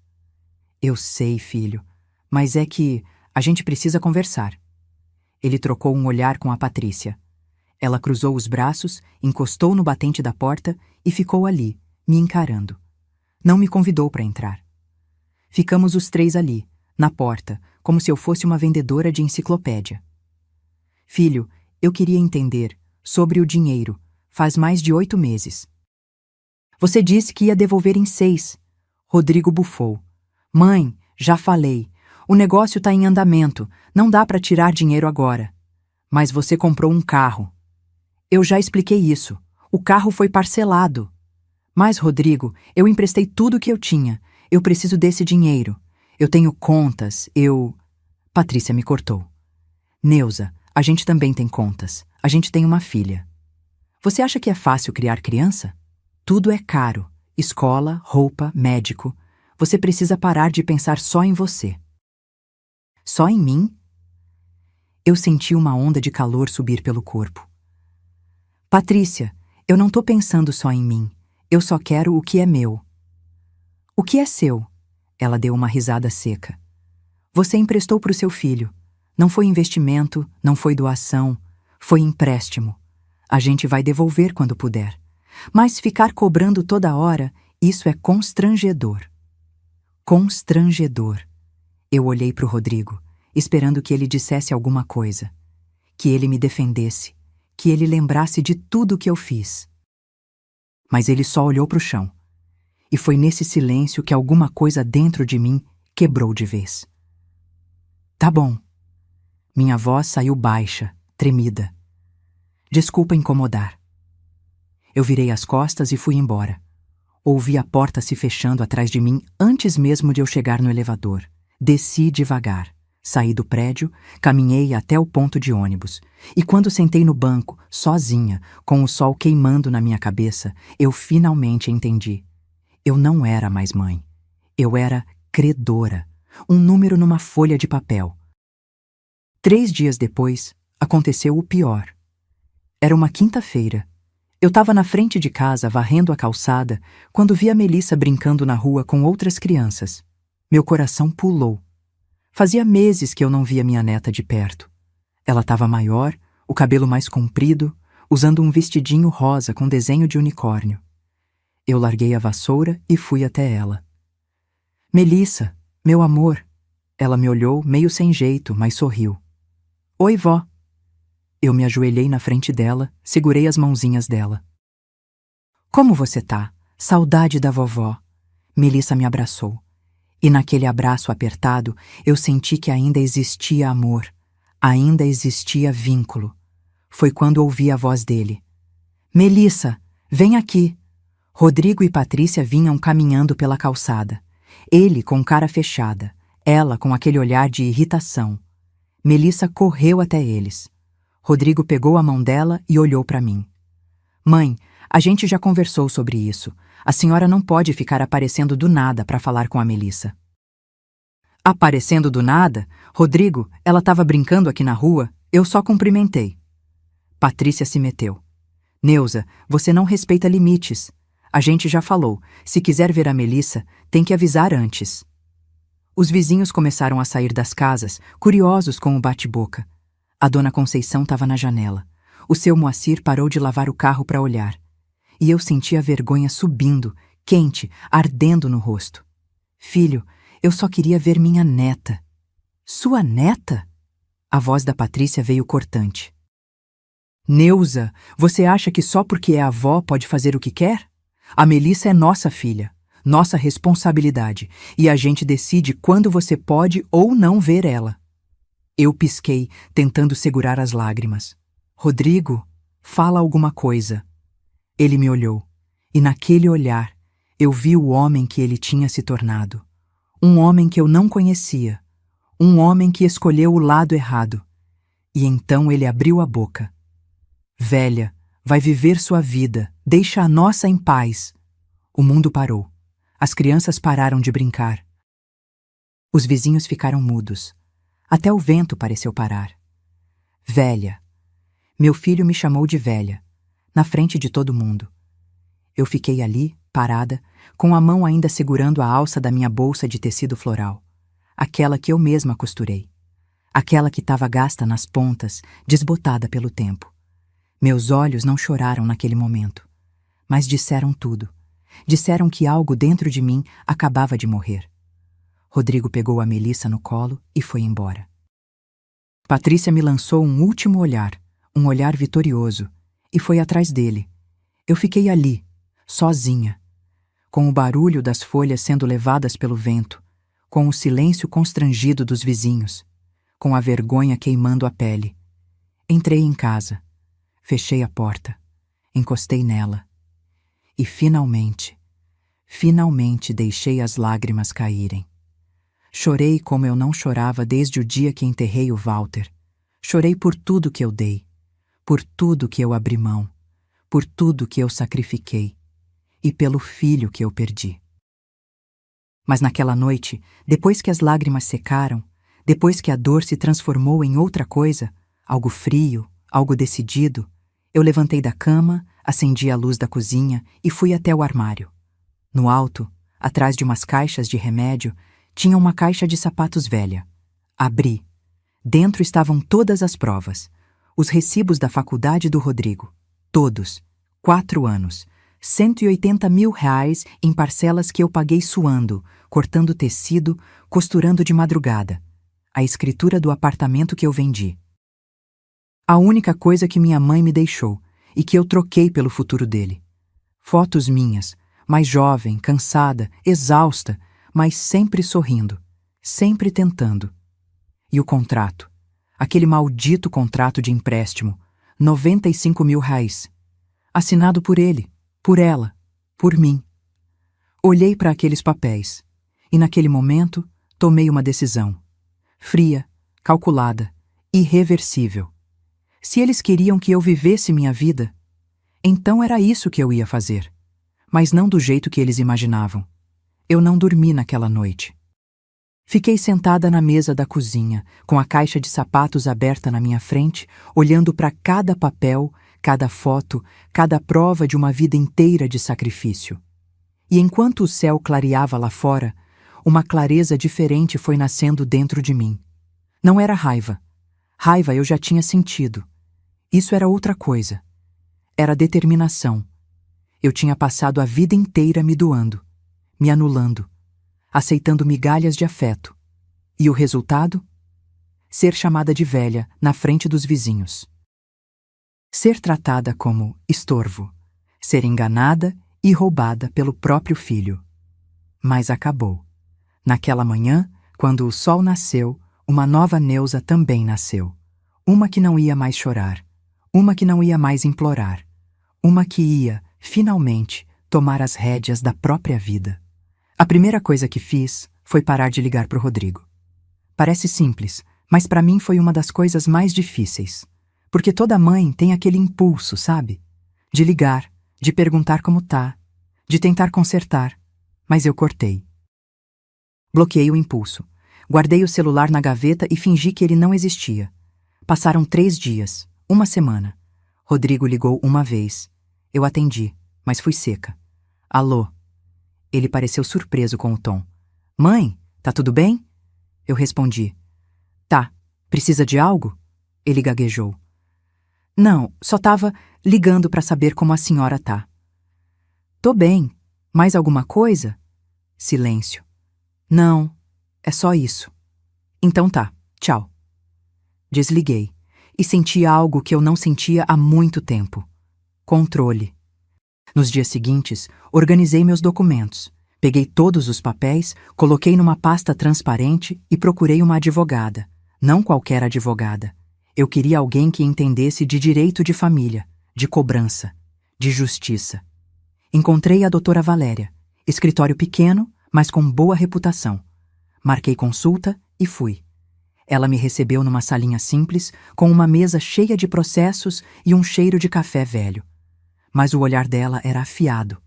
Eu sei, filho, mas é que a gente precisa conversar. Ele trocou um olhar com a Patrícia. Ela cruzou os braços, encostou no batente da porta e ficou ali, me encarando. Não me convidou para entrar. Ficamos os três ali, na porta, como se eu fosse uma vendedora de enciclopédia. Filho, eu queria entender sobre o dinheiro. Faz mais de 8 meses. Você disse que ia devolver em 6. Rodrigo bufou. Mãe, já falei. O negócio está em andamento. Não dá para tirar dinheiro agora. Mas você comprou um carro. Eu já expliquei isso. O carro foi parcelado. Mas, Rodrigo, eu emprestei tudo o que eu tinha. Eu preciso desse dinheiro. Eu tenho contas, Patrícia me cortou. Neuza, a gente também tem contas. A gente tem uma filha. Você acha que é fácil criar criança? Tudo é caro. Escola, roupa, médico. Você precisa parar de pensar só em você. Só em mim? Eu senti uma onda de calor subir pelo corpo. Patrícia, eu não tô pensando só em mim. Eu só quero o que é meu. O que é seu? Ela deu uma risada seca. Você emprestou para o seu filho. Não foi investimento, não foi doação, foi empréstimo. A gente vai devolver quando puder. Mas ficar cobrando toda hora, isso é constrangedor. Constrangedor. Eu olhei para o Rodrigo, esperando que ele dissesse alguma coisa. Que ele me defendesse. Que ele lembrasse de tudo que eu fiz. Mas ele só olhou para o chão. E foi nesse silêncio que alguma coisa dentro de mim quebrou de vez. Tá bom. Minha voz saiu baixa, tremida. Desculpa incomodar. Eu virei as costas e fui embora. Ouvi a porta se fechando atrás de mim antes mesmo de eu chegar no elevador. Desci devagar. Saí do prédio, caminhei até o ponto de ônibus. E quando sentei no banco, sozinha, com o sol queimando na minha cabeça, eu finalmente entendi. Eu não era mais mãe. Eu era credora. Um número numa folha de papel. 3 dias depois, aconteceu o pior. Era uma quinta-feira. Eu estava na frente de casa, varrendo a calçada, quando vi a Melissa brincando na rua com outras crianças. Meu coração pulou. Fazia meses que eu não via minha neta de perto. Ela estava maior, o cabelo mais comprido, usando um vestidinho rosa com desenho de unicórnio. Eu larguei a vassoura e fui até ela. Melissa, meu amor. Ela me olhou meio sem jeito, mas sorriu. Oi, vó. Eu me ajoelhei na frente dela, segurei as mãozinhas dela. Como você tá? Saudade da vovó. Melissa me abraçou. E naquele abraço apertado, eu senti que ainda existia amor, ainda existia vínculo. Foi quando ouvi a voz dele. Melissa, vem aqui. Rodrigo e Patrícia vinham caminhando pela calçada. Ele com cara fechada, ela com aquele olhar de irritação. Melissa correu até eles. Rodrigo pegou a mão dela e olhou para mim. Mãe, a gente já conversou sobre isso. A senhora não pode ficar aparecendo do nada para falar com a Melissa. Aparecendo do nada? Rodrigo, ela estava brincando aqui na rua, eu só cumprimentei. Patrícia se meteu. Neuza, você não respeita limites. A gente já falou, se quiser ver a Melissa, tem que avisar antes. Os vizinhos começaram a sair das casas, curiosos com o bate-boca. A dona Conceição estava na janela. O seu Moacir parou de lavar o carro para olhar. E eu senti a vergonha subindo, quente, ardendo no rosto. Filho, eu só queria ver minha neta. Sua neta? A voz da Patrícia veio cortante. Neuza, você acha que só porque é avó pode fazer o que quer? A Melissa é nossa filha. Nossa responsabilidade, e a gente decide quando você pode ou não ver ela. Eu pisquei, tentando segurar as lágrimas. Rodrigo, fala alguma coisa. Ele me olhou, e naquele olhar, eu vi o homem que ele tinha se tornado. Um homem que eu não conhecia. Um homem que escolheu o lado errado. E então ele abriu a boca. Velha, vai viver sua vida, deixa a nossa em paz. O mundo parou. As crianças pararam de brincar. Os vizinhos ficaram mudos. Até o vento pareceu parar. Velha. Meu filho me chamou de velha, na frente de todo mundo. Eu fiquei ali, parada, com a mão ainda segurando a alça da minha bolsa de tecido floral, aquela que eu mesma costurei, aquela que estava gasta nas pontas, desbotada pelo tempo. Meus olhos não choraram naquele momento, mas disseram tudo. Disseram que algo dentro de mim acabava de morrer. Rodrigo pegou a Melissa no colo e foi embora. Patrícia me lançou um último olhar, um olhar vitorioso, e foi atrás dele. Eu fiquei ali, sozinha, com o barulho das folhas sendo levadas pelo vento, com o silêncio constrangido dos vizinhos, com a vergonha queimando a pele. Entrei em casa, fechei a porta, encostei nela e finalmente deixei as lágrimas caírem. Chorei como eu não chorava desde o dia que enterrei o Walter. Chorei por tudo que eu dei, por tudo que eu abri mão, por tudo que eu sacrifiquei e pelo filho que eu perdi. Mas naquela noite, depois que as lágrimas secaram, depois que a dor se transformou em outra coisa, algo frio, algo decidido, eu levantei da cama, acendi a luz da cozinha e fui até o armário. No alto, atrás de umas caixas de remédio, tinha uma caixa de sapatos velha. Abri. Dentro estavam todas as provas. Os recibos da faculdade do Rodrigo. Todos. 4 anos. 180 mil reais em parcelas que eu paguei suando, cortando tecido, costurando de madrugada. A escritura do apartamento que eu vendi. A única coisa que minha mãe me deixou e que eu troquei pelo futuro dele. Fotos minhas, mais jovem, cansada, exausta, mas sempre sorrindo, sempre tentando. E o contrato, aquele maldito contrato de empréstimo, 95 mil reais, assinado por ele, por ela, por mim. Olhei para aqueles papéis e naquele momento tomei uma decisão, fria, calculada, irreversível. Se eles queriam que eu vivesse minha vida, então era isso que eu ia fazer, mas não do jeito que eles imaginavam. Eu não dormi naquela noite. Fiquei sentada na mesa da cozinha, com a caixa de sapatos aberta na minha frente, olhando para cada papel, cada foto, cada prova de uma vida inteira de sacrifício. E enquanto o céu clareava lá fora, uma clareza diferente foi nascendo dentro de mim. Não era raiva. Raiva eu já tinha sentido. Isso era outra coisa. Era determinação. Eu tinha passado a vida inteira me doando, me anulando, aceitando migalhas de afeto. E o resultado? Ser chamada de velha na frente dos vizinhos. Ser tratada como estorvo. Ser enganada e roubada pelo próprio filho. Mas acabou. Naquela manhã, quando o sol nasceu, uma nova Neuza também nasceu. Uma que não ia mais chorar. Uma que não ia mais implorar. Uma que ia, finalmente, tomar as rédeas da própria vida. A primeira coisa que fiz foi parar de ligar para o Rodrigo. Parece simples, mas para mim foi uma das coisas mais difíceis. Porque toda mãe tem aquele impulso, sabe? De ligar, de perguntar como tá, de tentar consertar. Mas eu cortei. Bloqueei o impulso. Guardei o celular na gaveta e fingi que ele não existia. Passaram 3 dias, 1 semana. Rodrigo ligou uma vez. Eu atendi, mas fui seca. Alô? Ele pareceu surpreso com o tom. Mãe, tá tudo bem? Eu respondi. Tá, precisa de algo? Ele gaguejou. Não, só tava ligando para saber como a senhora tá. Tô bem. Mais alguma coisa? Silêncio. Não, é só isso. Então tá, tchau. Desliguei e senti algo que eu não sentia há muito tempo. Controle. Nos dias seguintes, organizei meus documentos. Peguei todos os papéis, coloquei numa pasta transparente e procurei uma advogada. Não qualquer advogada. Eu queria alguém que entendesse de direito de família, de cobrança, de justiça. Encontrei a doutora Valéria, escritório pequeno, mas com boa reputação. Marquei consulta e fui. Ela me recebeu numa salinha simples, com uma mesa cheia de processos e um cheiro de café velho. Mas o olhar dela era afiado,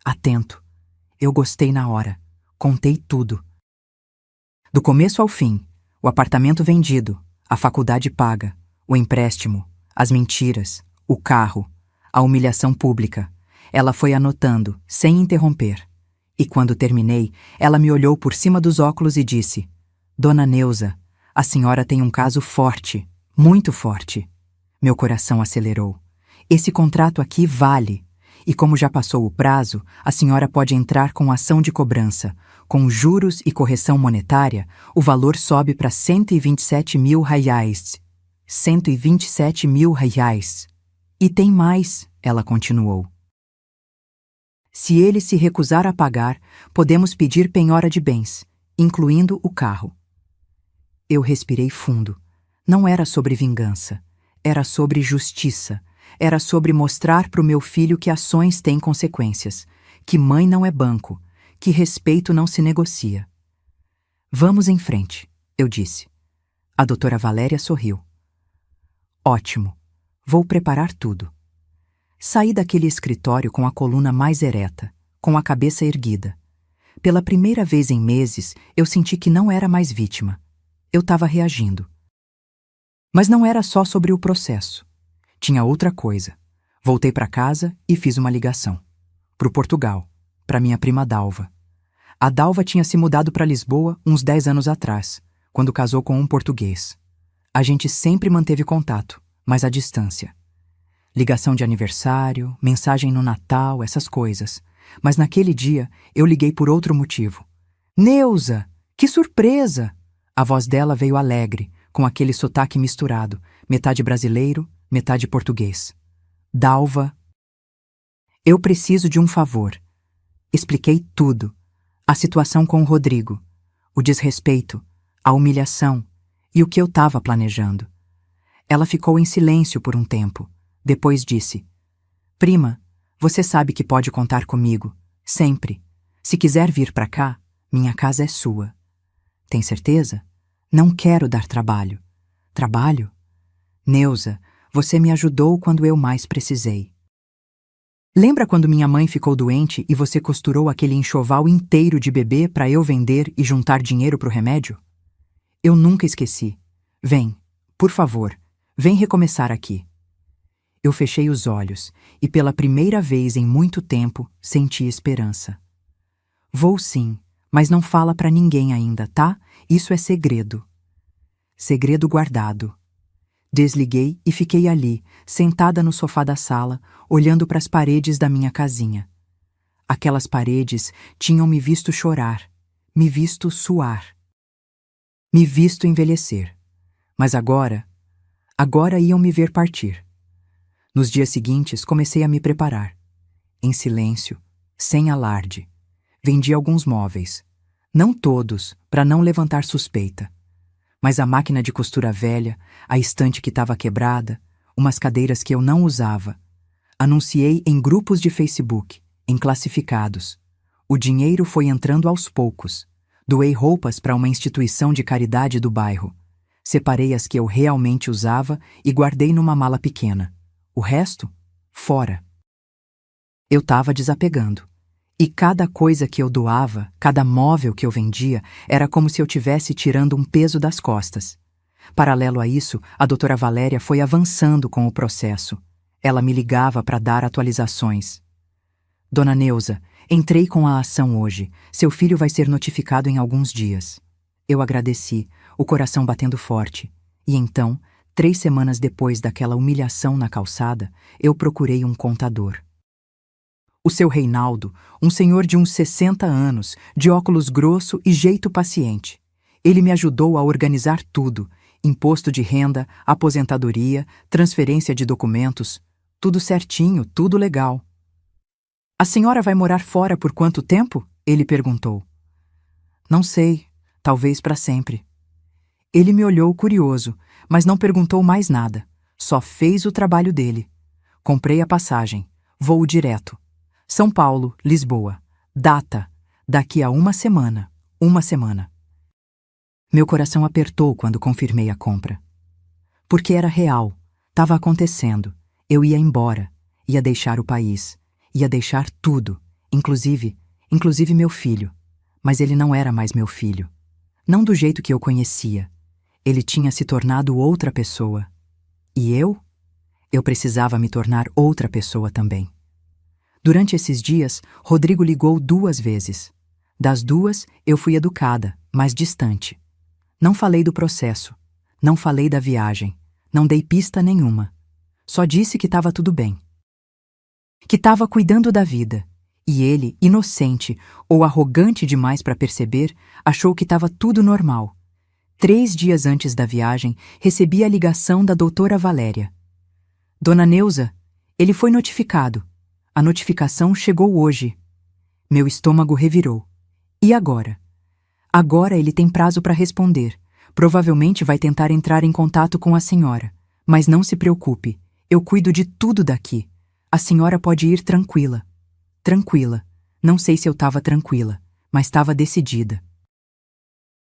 atento. Eu gostei na hora. Contei tudo. Do começo ao fim, o apartamento vendido, a faculdade paga, o empréstimo, as mentiras, o carro, a humilhação pública. Ela foi anotando, sem interromper. E quando terminei, ela me olhou por cima dos óculos e disse: Dona Neuza, a senhora tem um caso forte, muito forte. Meu coração acelerou. Esse contrato aqui vale. E como já passou o prazo, a senhora pode entrar com ação de cobrança. Com juros e correção monetária, o valor sobe para 127 mil reais. 127 mil reais. E tem mais, ela continuou. Se ele se recusar a pagar, podemos pedir penhora de bens, incluindo o carro. Eu respirei fundo. Não era sobre vingança. Era sobre justiça. Era sobre mostrar para o meu filho que ações têm consequências, que mãe não é banco, que respeito não se negocia. Vamos em frente, eu disse. A doutora Valéria sorriu. Ótimo. Vou preparar tudo. Saí daquele escritório com a coluna mais ereta, com a cabeça erguida. Pela primeira vez em meses, eu senti que não era mais vítima. Eu estava reagindo. Mas não era só sobre o processo. Tinha outra coisa. Voltei para casa e fiz uma ligação. Pro Portugal, para minha prima Dalva. A Dalva tinha se mudado para Lisboa uns 10 anos atrás, quando casou com um português. A gente sempre manteve contato, mas à distância. Ligação de aniversário, mensagem no Natal, essas coisas. Mas naquele dia, eu liguei por outro motivo. Neuza, que surpresa! A voz dela veio alegre, com aquele sotaque misturado, metade brasileiro, metade português. Dalva. Eu preciso de um favor. Expliquei tudo. A situação com o Rodrigo, o desrespeito, a humilhação e o que eu estava planejando. Ela ficou em silêncio por um tempo. Depois disse: Prima, você sabe que pode contar comigo, sempre. Se quiser vir para cá, minha casa é sua. Tem certeza? Não quero dar trabalho. Trabalho? Neuza, você me ajudou quando eu mais precisei. Lembra quando minha mãe ficou doente e você costurou aquele enxoval inteiro de bebê para eu vender e juntar dinheiro para o remédio? Eu nunca esqueci. Vem, por favor, vem recomeçar aqui. Eu fechei os olhos e pela primeira vez em muito tempo senti esperança. Vou sim, mas não fala para ninguém ainda, tá? Isso é segredo. Segredo guardado. Desliguei e fiquei ali, sentada no sofá da sala, olhando para as paredes da minha casinha. Aquelas paredes tinham me visto chorar, me visto suar, me visto envelhecer. Mas agora iam me ver partir. Nos dias seguintes, comecei a me preparar. Em silêncio, sem alarde. Vendi alguns móveis. Não todos, para não levantar suspeita. Mas a máquina de costura velha, a estante que estava quebrada, umas cadeiras que eu não usava. Anunciei em grupos de Facebook, em classificados. O dinheiro foi entrando aos poucos. Doei roupas para uma instituição de caridade do bairro. Separei as que eu realmente usava e guardei numa mala pequena. O resto, fora. Eu estava desapegando. E cada coisa que eu doava, cada móvel que eu vendia, era como se eu tivesse tirando um peso das costas. Paralelo a isso, a doutora Valéria foi avançando com o processo. Ela me ligava para dar atualizações. Dona Neuza, entrei com a ação hoje. Seu filho vai ser notificado em alguns dias. Eu agradeci, o coração batendo forte. E então, 3 semanas depois daquela humilhação na calçada, eu procurei um contador. O seu Reinaldo, um senhor de uns 60 anos, de óculos grosso e jeito paciente. Ele me ajudou a organizar tudo: imposto de renda, aposentadoria, transferência de documentos. Tudo certinho, tudo legal. A senhora vai morar fora por quanto tempo? Ele perguntou. Não sei, talvez para sempre. Ele me olhou curioso, mas não perguntou mais nada. Só fez o trabalho dele. Comprei a passagem. Voo direto. São Paulo, Lisboa. Data: daqui a 1 semana. 1 semana. Meu coração apertou quando confirmei a compra. Porque era real. Estava acontecendo. Eu ia embora. Ia deixar o país. Ia deixar tudo. Inclusive meu filho. Mas ele não era mais meu filho. Não do jeito que eu conhecia. Ele tinha se tornado outra pessoa. E eu? Eu precisava me tornar outra pessoa também. Durante esses dias, Rodrigo ligou 2 vezes. Das 2, eu fui educada, mas distante. Não falei do processo. Não falei da viagem. Não dei pista nenhuma. Só disse que estava tudo bem. Que estava cuidando da vida. E ele, inocente ou arrogante demais para perceber, achou que estava tudo normal. 3 dias antes da viagem, recebi a ligação da doutora Valéria. Dona Neuza, ele foi notificado. A notificação chegou hoje. Meu estômago revirou. E agora? Agora ele tem prazo para responder. Provavelmente vai tentar entrar em contato com a senhora. Mas não se preocupe, eu cuido de tudo daqui. A senhora pode ir tranquila. Tranquila. Não sei se eu estava tranquila, mas estava decidida.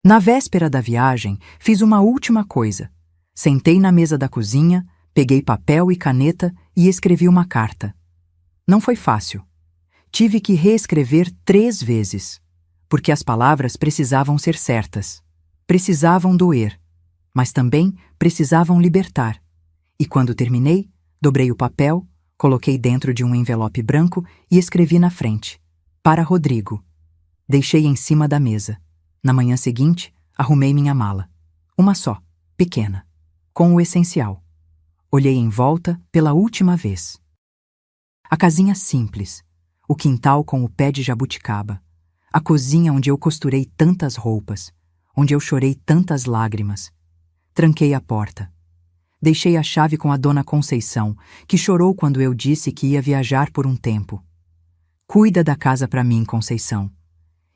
Na véspera da viagem, fiz uma última coisa. Sentei na mesa da cozinha, peguei papel e caneta e escrevi uma carta. Não foi fácil. Tive que reescrever 3 vezes, porque as palavras precisavam ser certas. Precisavam doer, mas também precisavam libertar. E quando terminei, dobrei o papel, coloquei dentro de um envelope branco e escrevi na frente: para Rodrigo. Deixei em cima da mesa. Na manhã seguinte, arrumei minha mala. Uma só, pequena, com o essencial. Olhei em volta pela última vez. A casinha simples, o quintal com o pé de jabuticaba, a cozinha onde eu costurei tantas roupas, onde eu chorei tantas lágrimas. Tranquei a porta. Deixei a chave com a dona Conceição, que chorou quando eu disse que ia viajar por um tempo. Cuida da casa para mim, Conceição.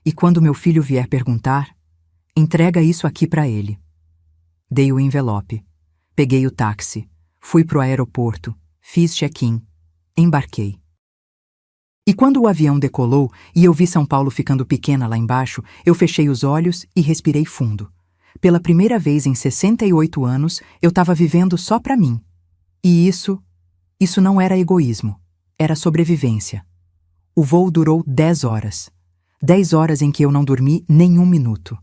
E quando meu filho vier perguntar, entrega isso aqui para ele. Dei o envelope. Peguei o táxi. Fui pro aeroporto. Fiz check-in. Embarquei. E quando o avião decolou e eu vi São Paulo ficando pequena lá embaixo, eu fechei os olhos e respirei fundo. Pela primeira vez em 68 anos, eu estava vivendo só para mim. E isso não era egoísmo, era sobrevivência. O voo durou 10 horas. 10 horas em que eu não dormi nem um minuto.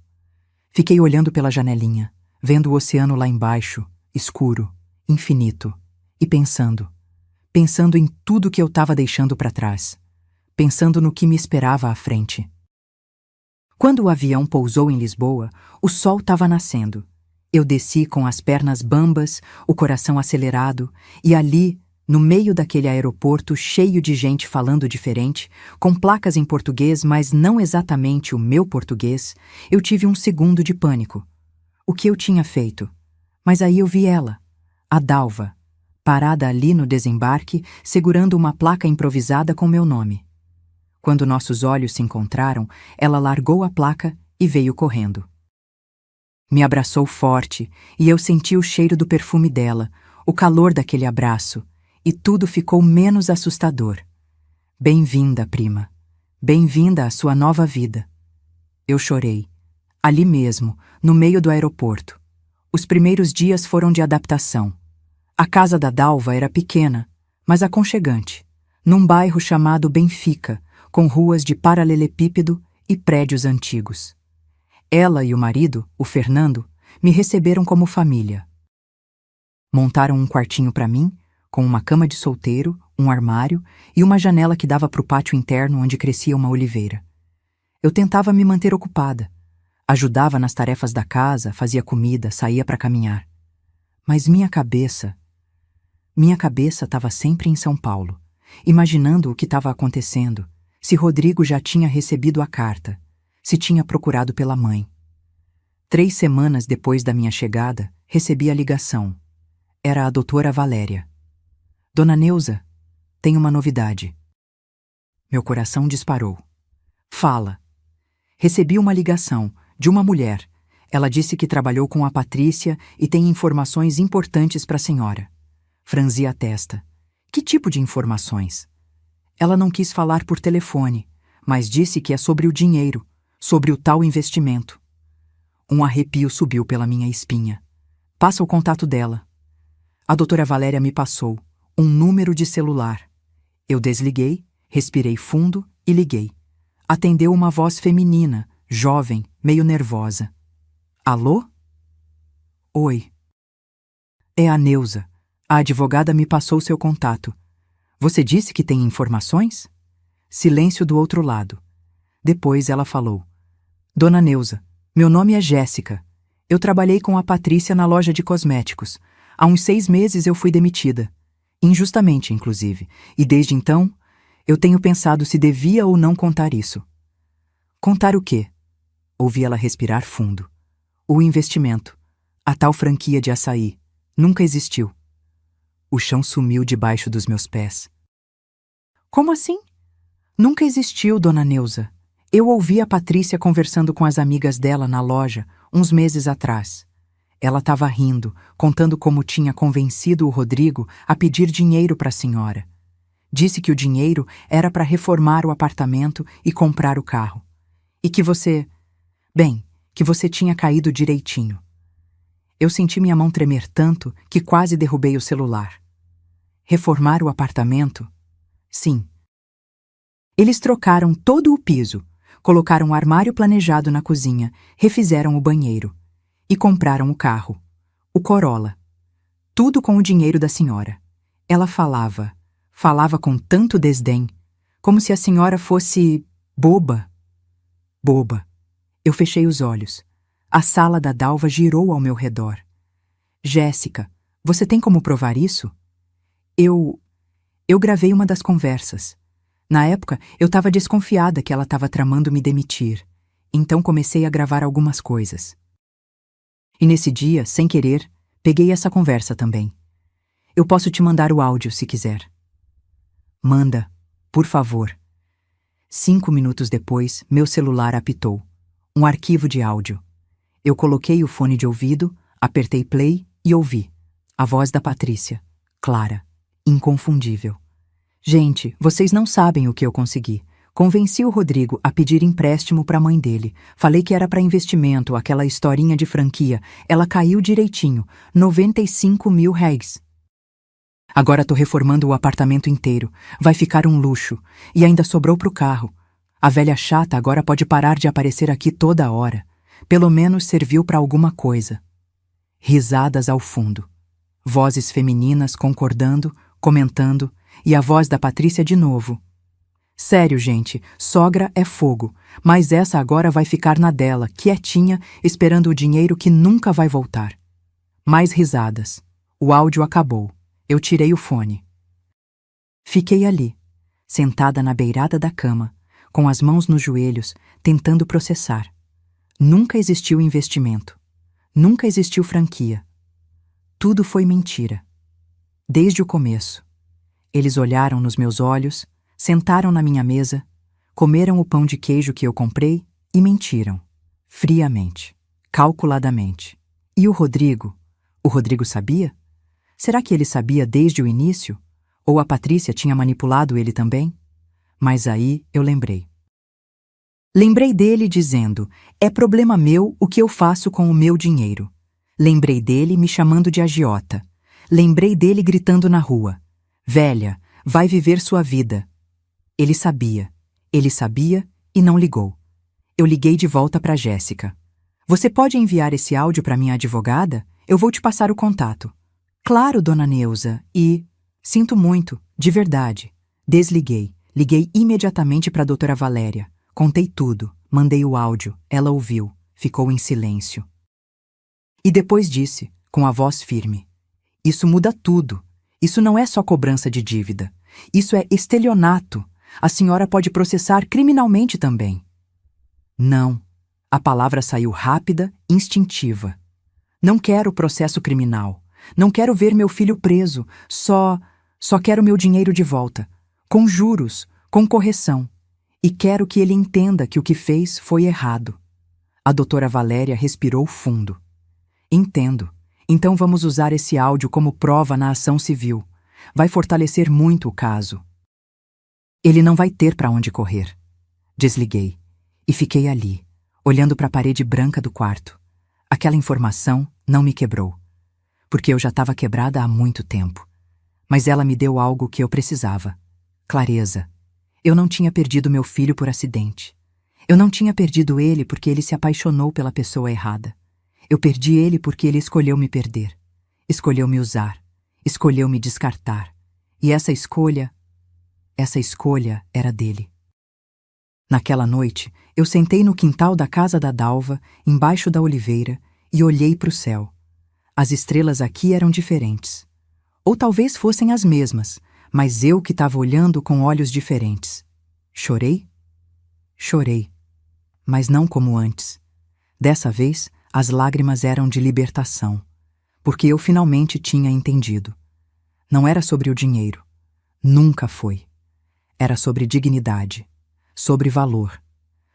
Fiquei olhando pela janelinha, vendo o oceano lá embaixo, escuro, infinito, e pensando em tudo que eu estava deixando para trás, pensando no que me esperava à frente. Quando o avião pousou em Lisboa, o sol estava nascendo. Eu desci com as pernas bambas, o coração acelerado, e ali, no meio daquele aeroporto cheio de gente falando diferente, com placas em português, mas não exatamente o meu português, eu tive um segundo de pânico. O que eu tinha feito? Mas aí eu vi ela, a Dalva, parada ali no desembarque, segurando uma placa improvisada com meu nome. Quando nossos olhos se encontraram, ela largou a placa e veio correndo. Me abraçou forte e eu senti o cheiro do perfume dela, o calor daquele abraço, e tudo ficou menos assustador. Bem-vinda, prima. Bem-vinda à sua nova vida. Eu chorei. Ali mesmo, no meio do aeroporto. Os primeiros dias foram de adaptação. A casa da Dalva era pequena, mas aconchegante, num bairro chamado Benfica, com ruas de paralelepípedo e prédios antigos. Ela e o marido, o Fernando, me receberam como família. Montaram um quartinho para mim, com uma cama de solteiro, um armário e uma janela que dava para o pátio interno onde crescia uma oliveira. Eu tentava me manter ocupada. Ajudava nas tarefas da casa, fazia comida, saía para caminhar. Mas minha cabeça estava sempre em São Paulo, imaginando o que estava acontecendo, se Rodrigo já tinha recebido a carta, se tinha procurado pela mãe. 3 semanas depois da minha chegada, recebi a ligação. Era a doutora Valéria. Dona Neuza, tem uma novidade. Meu coração disparou. Fala. Recebi uma ligação de uma mulher. Ela disse que trabalhou com a Patrícia e tem informações importantes para a senhora. Franzi a testa. Que tipo de informações? Ela não quis falar por telefone, mas disse que é sobre o dinheiro, sobre o tal investimento. Um arrepio subiu pela minha espinha. Passa o contato dela. A doutora Valéria me passou um número de celular. Eu desliguei, respirei fundo e liguei. Atendeu uma voz feminina, jovem, meio nervosa. Alô? Oi. É a Neuza. A advogada me passou seu contato. Você disse que tem informações? Silêncio do outro lado. Depois ela falou: Dona Neuza, meu nome é Jéssica. Eu trabalhei com a Patrícia na loja de cosméticos. Há uns 6 meses eu fui demitida. Injustamente, inclusive. E desde então, eu tenho pensado se devia ou não contar isso. Contar o quê? Ouvi ela respirar fundo. O investimento. A tal franquia de açaí. Nunca existiu. O chão sumiu debaixo dos meus pés. Como assim? Nunca existiu, Dona Neuza. Eu ouvi a Patrícia conversando com as amigas dela na loja uns meses atrás. Ela estava rindo, contando como tinha convencido o Rodrigo a pedir dinheiro para a senhora. Disse que o dinheiro era para reformar o apartamento e comprar o carro. E que que você tinha caído direitinho. Eu senti minha mão tremer tanto que quase derrubei o celular. Reformar o apartamento? Sim. Eles trocaram todo o piso, colocaram um armário planejado na cozinha, refizeram o banheiro e compraram o carro, o Corolla. Tudo com o dinheiro da senhora. Ela falava com tanto desdém, como se a senhora fosse boba. Boba. Eu fechei os olhos. A sala da Dalva girou ao meu redor. Jéssica, você tem como provar isso? Eu gravei uma das conversas. Na época, eu estava desconfiada que ela estava tramando me demitir. Então comecei a gravar algumas coisas. E nesse dia, sem querer, peguei essa conversa também. Eu posso te mandar o áudio se quiser. Manda, por favor. 5 minutos depois, meu celular apitou. Um arquivo de áudio. Eu coloquei o fone de ouvido, apertei play e ouvi. A voz da Patrícia. Clara. Inconfundível. Gente, vocês não sabem o que eu consegui. Convenci o Rodrigo a pedir empréstimo para a mãe dele. Falei que era para investimento, aquela historinha de franquia. Ela caiu direitinho. 95 mil réis. Agora tô reformando o apartamento inteiro. Vai ficar um luxo. E ainda sobrou pro carro. A velha chata agora pode parar de aparecer aqui toda hora. Pelo menos serviu para alguma coisa. Risadas ao fundo. Vozes femininas concordando, comentando, e a voz da Patrícia de novo. Sério, gente, sogra é fogo, mas essa agora vai ficar na dela, quietinha, esperando o dinheiro que nunca vai voltar. Mais risadas. O áudio acabou. Eu tirei o fone. Fiquei ali, sentada na beirada da cama, com as mãos nos joelhos, tentando processar. Nunca existiu investimento. Nunca existiu franquia. Tudo foi mentira. Desde o começo. Eles olharam nos meus olhos, sentaram na minha mesa, comeram o pão de queijo que eu comprei e mentiram. Friamente. Calculadamente. E o Rodrigo? O Rodrigo sabia? Será que ele sabia desde o início? Ou a Patrícia tinha manipulado ele também? Mas aí eu lembrei. Lembrei dele dizendo: é problema meu o que eu faço com o meu dinheiro. Lembrei dele me chamando de agiota. Lembrei dele gritando na rua: velha, vai viver sua vida. Ele sabia e não ligou. Eu liguei de volta para Jéssica. Você pode enviar esse áudio para minha advogada? Eu vou te passar o contato. Claro, dona Neuza, e... Sinto muito, de verdade. Desliguei. Liguei imediatamente para a doutora Valéria. Contei tudo, mandei o áudio, ela ouviu, ficou em silêncio. E depois disse, com a voz firme: isso muda tudo. Isso não é só cobrança de dívida. Isso é estelionato. A senhora pode processar criminalmente também. Não. A palavra saiu rápida, instintiva. Não quero processo criminal. Não quero ver meu filho preso. Só quero meu dinheiro de volta. Com juros, com correção. E quero que ele entenda que o que fez foi errado. A doutora Valéria respirou fundo. Entendo. Então vamos usar esse áudio como prova na ação civil. Vai fortalecer muito o caso. Ele não vai ter para onde correr. Desliguei e fiquei ali, olhando para a parede branca do quarto. Aquela informação não me quebrou, porque eu já estava quebrada há muito tempo. Mas ela me deu algo que eu precisava: clareza. Eu não tinha perdido meu filho por acidente. Eu não tinha perdido ele porque ele se apaixonou pela pessoa errada. Eu perdi ele porque ele escolheu me perder. Escolheu me usar. Escolheu me descartar. E essa escolha era dele. Naquela noite, eu sentei no quintal da casa da Dalva, embaixo da oliveira, e olhei para o céu. As estrelas aqui eram diferentes. Ou talvez fossem as mesmas, mas eu que estava olhando com olhos diferentes. Chorei? Chorei. Mas não como antes. Dessa vez, as lágrimas eram de libertação, porque eu finalmente tinha entendido. Não era sobre o dinheiro. Nunca foi. Era sobre dignidade, sobre valor,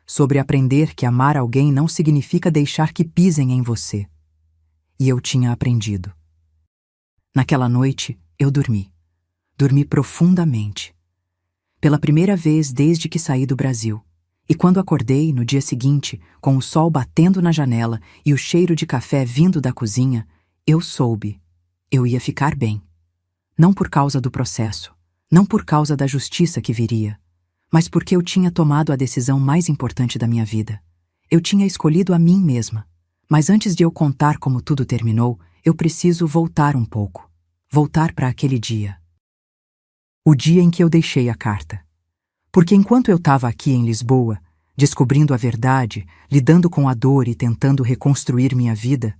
sobre aprender que amar alguém não significa deixar que pisem em você. E eu tinha aprendido. Naquela noite, eu dormi. Dormi profundamente. Pela primeira vez desde que saí do Brasil. E quando acordei, no dia seguinte, com o sol batendo na janela e o cheiro de café vindo da cozinha, eu soube. Eu ia ficar bem. Não por causa do processo, não por causa da justiça que viria, mas porque eu tinha tomado a decisão mais importante da minha vida. Eu tinha escolhido a mim mesma. Mas antes de eu contar como tudo terminou, eu preciso voltar um pouco. Voltar para aquele dia. O dia em que eu deixei a carta. Porque enquanto eu estava aqui em Lisboa, descobrindo a verdade, lidando com a dor e tentando reconstruir minha vida,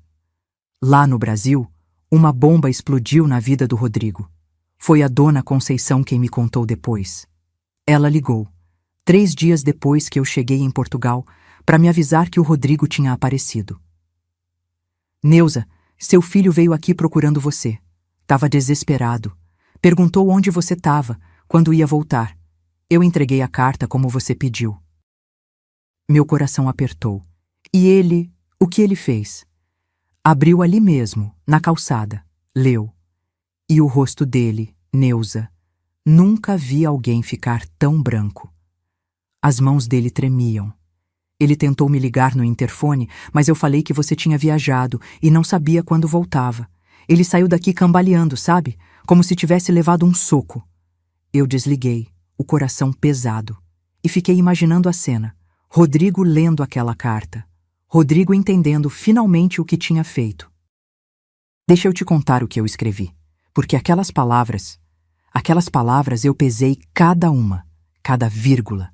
lá no Brasil, uma bomba explodiu na vida do Rodrigo. Foi a dona Conceição quem me contou depois. Ela ligou, 3 dias depois que eu cheguei em Portugal, para me avisar que o Rodrigo tinha aparecido. Neuza, seu filho veio aqui procurando você. Estava desesperado. Perguntou onde você estava, quando ia voltar. Eu entreguei a carta como você pediu. Meu coração apertou. E ele, o que ele fez? Abriu ali mesmo, na calçada. Leu. E o rosto dele, Neuza. Nunca vi alguém ficar tão branco. As mãos dele tremiam. Ele tentou me ligar no interfone, mas eu falei que você tinha viajado e não sabia quando voltava. Ele saiu daqui cambaleando, sabe? Como se tivesse levado um soco. Eu desliguei, o coração pesado, e fiquei imaginando a cena. Rodrigo lendo aquela carta. Rodrigo entendendo finalmente o que tinha feito. Deixa eu te contar o que eu escrevi, porque aquelas palavras eu pesei cada uma, cada vírgula,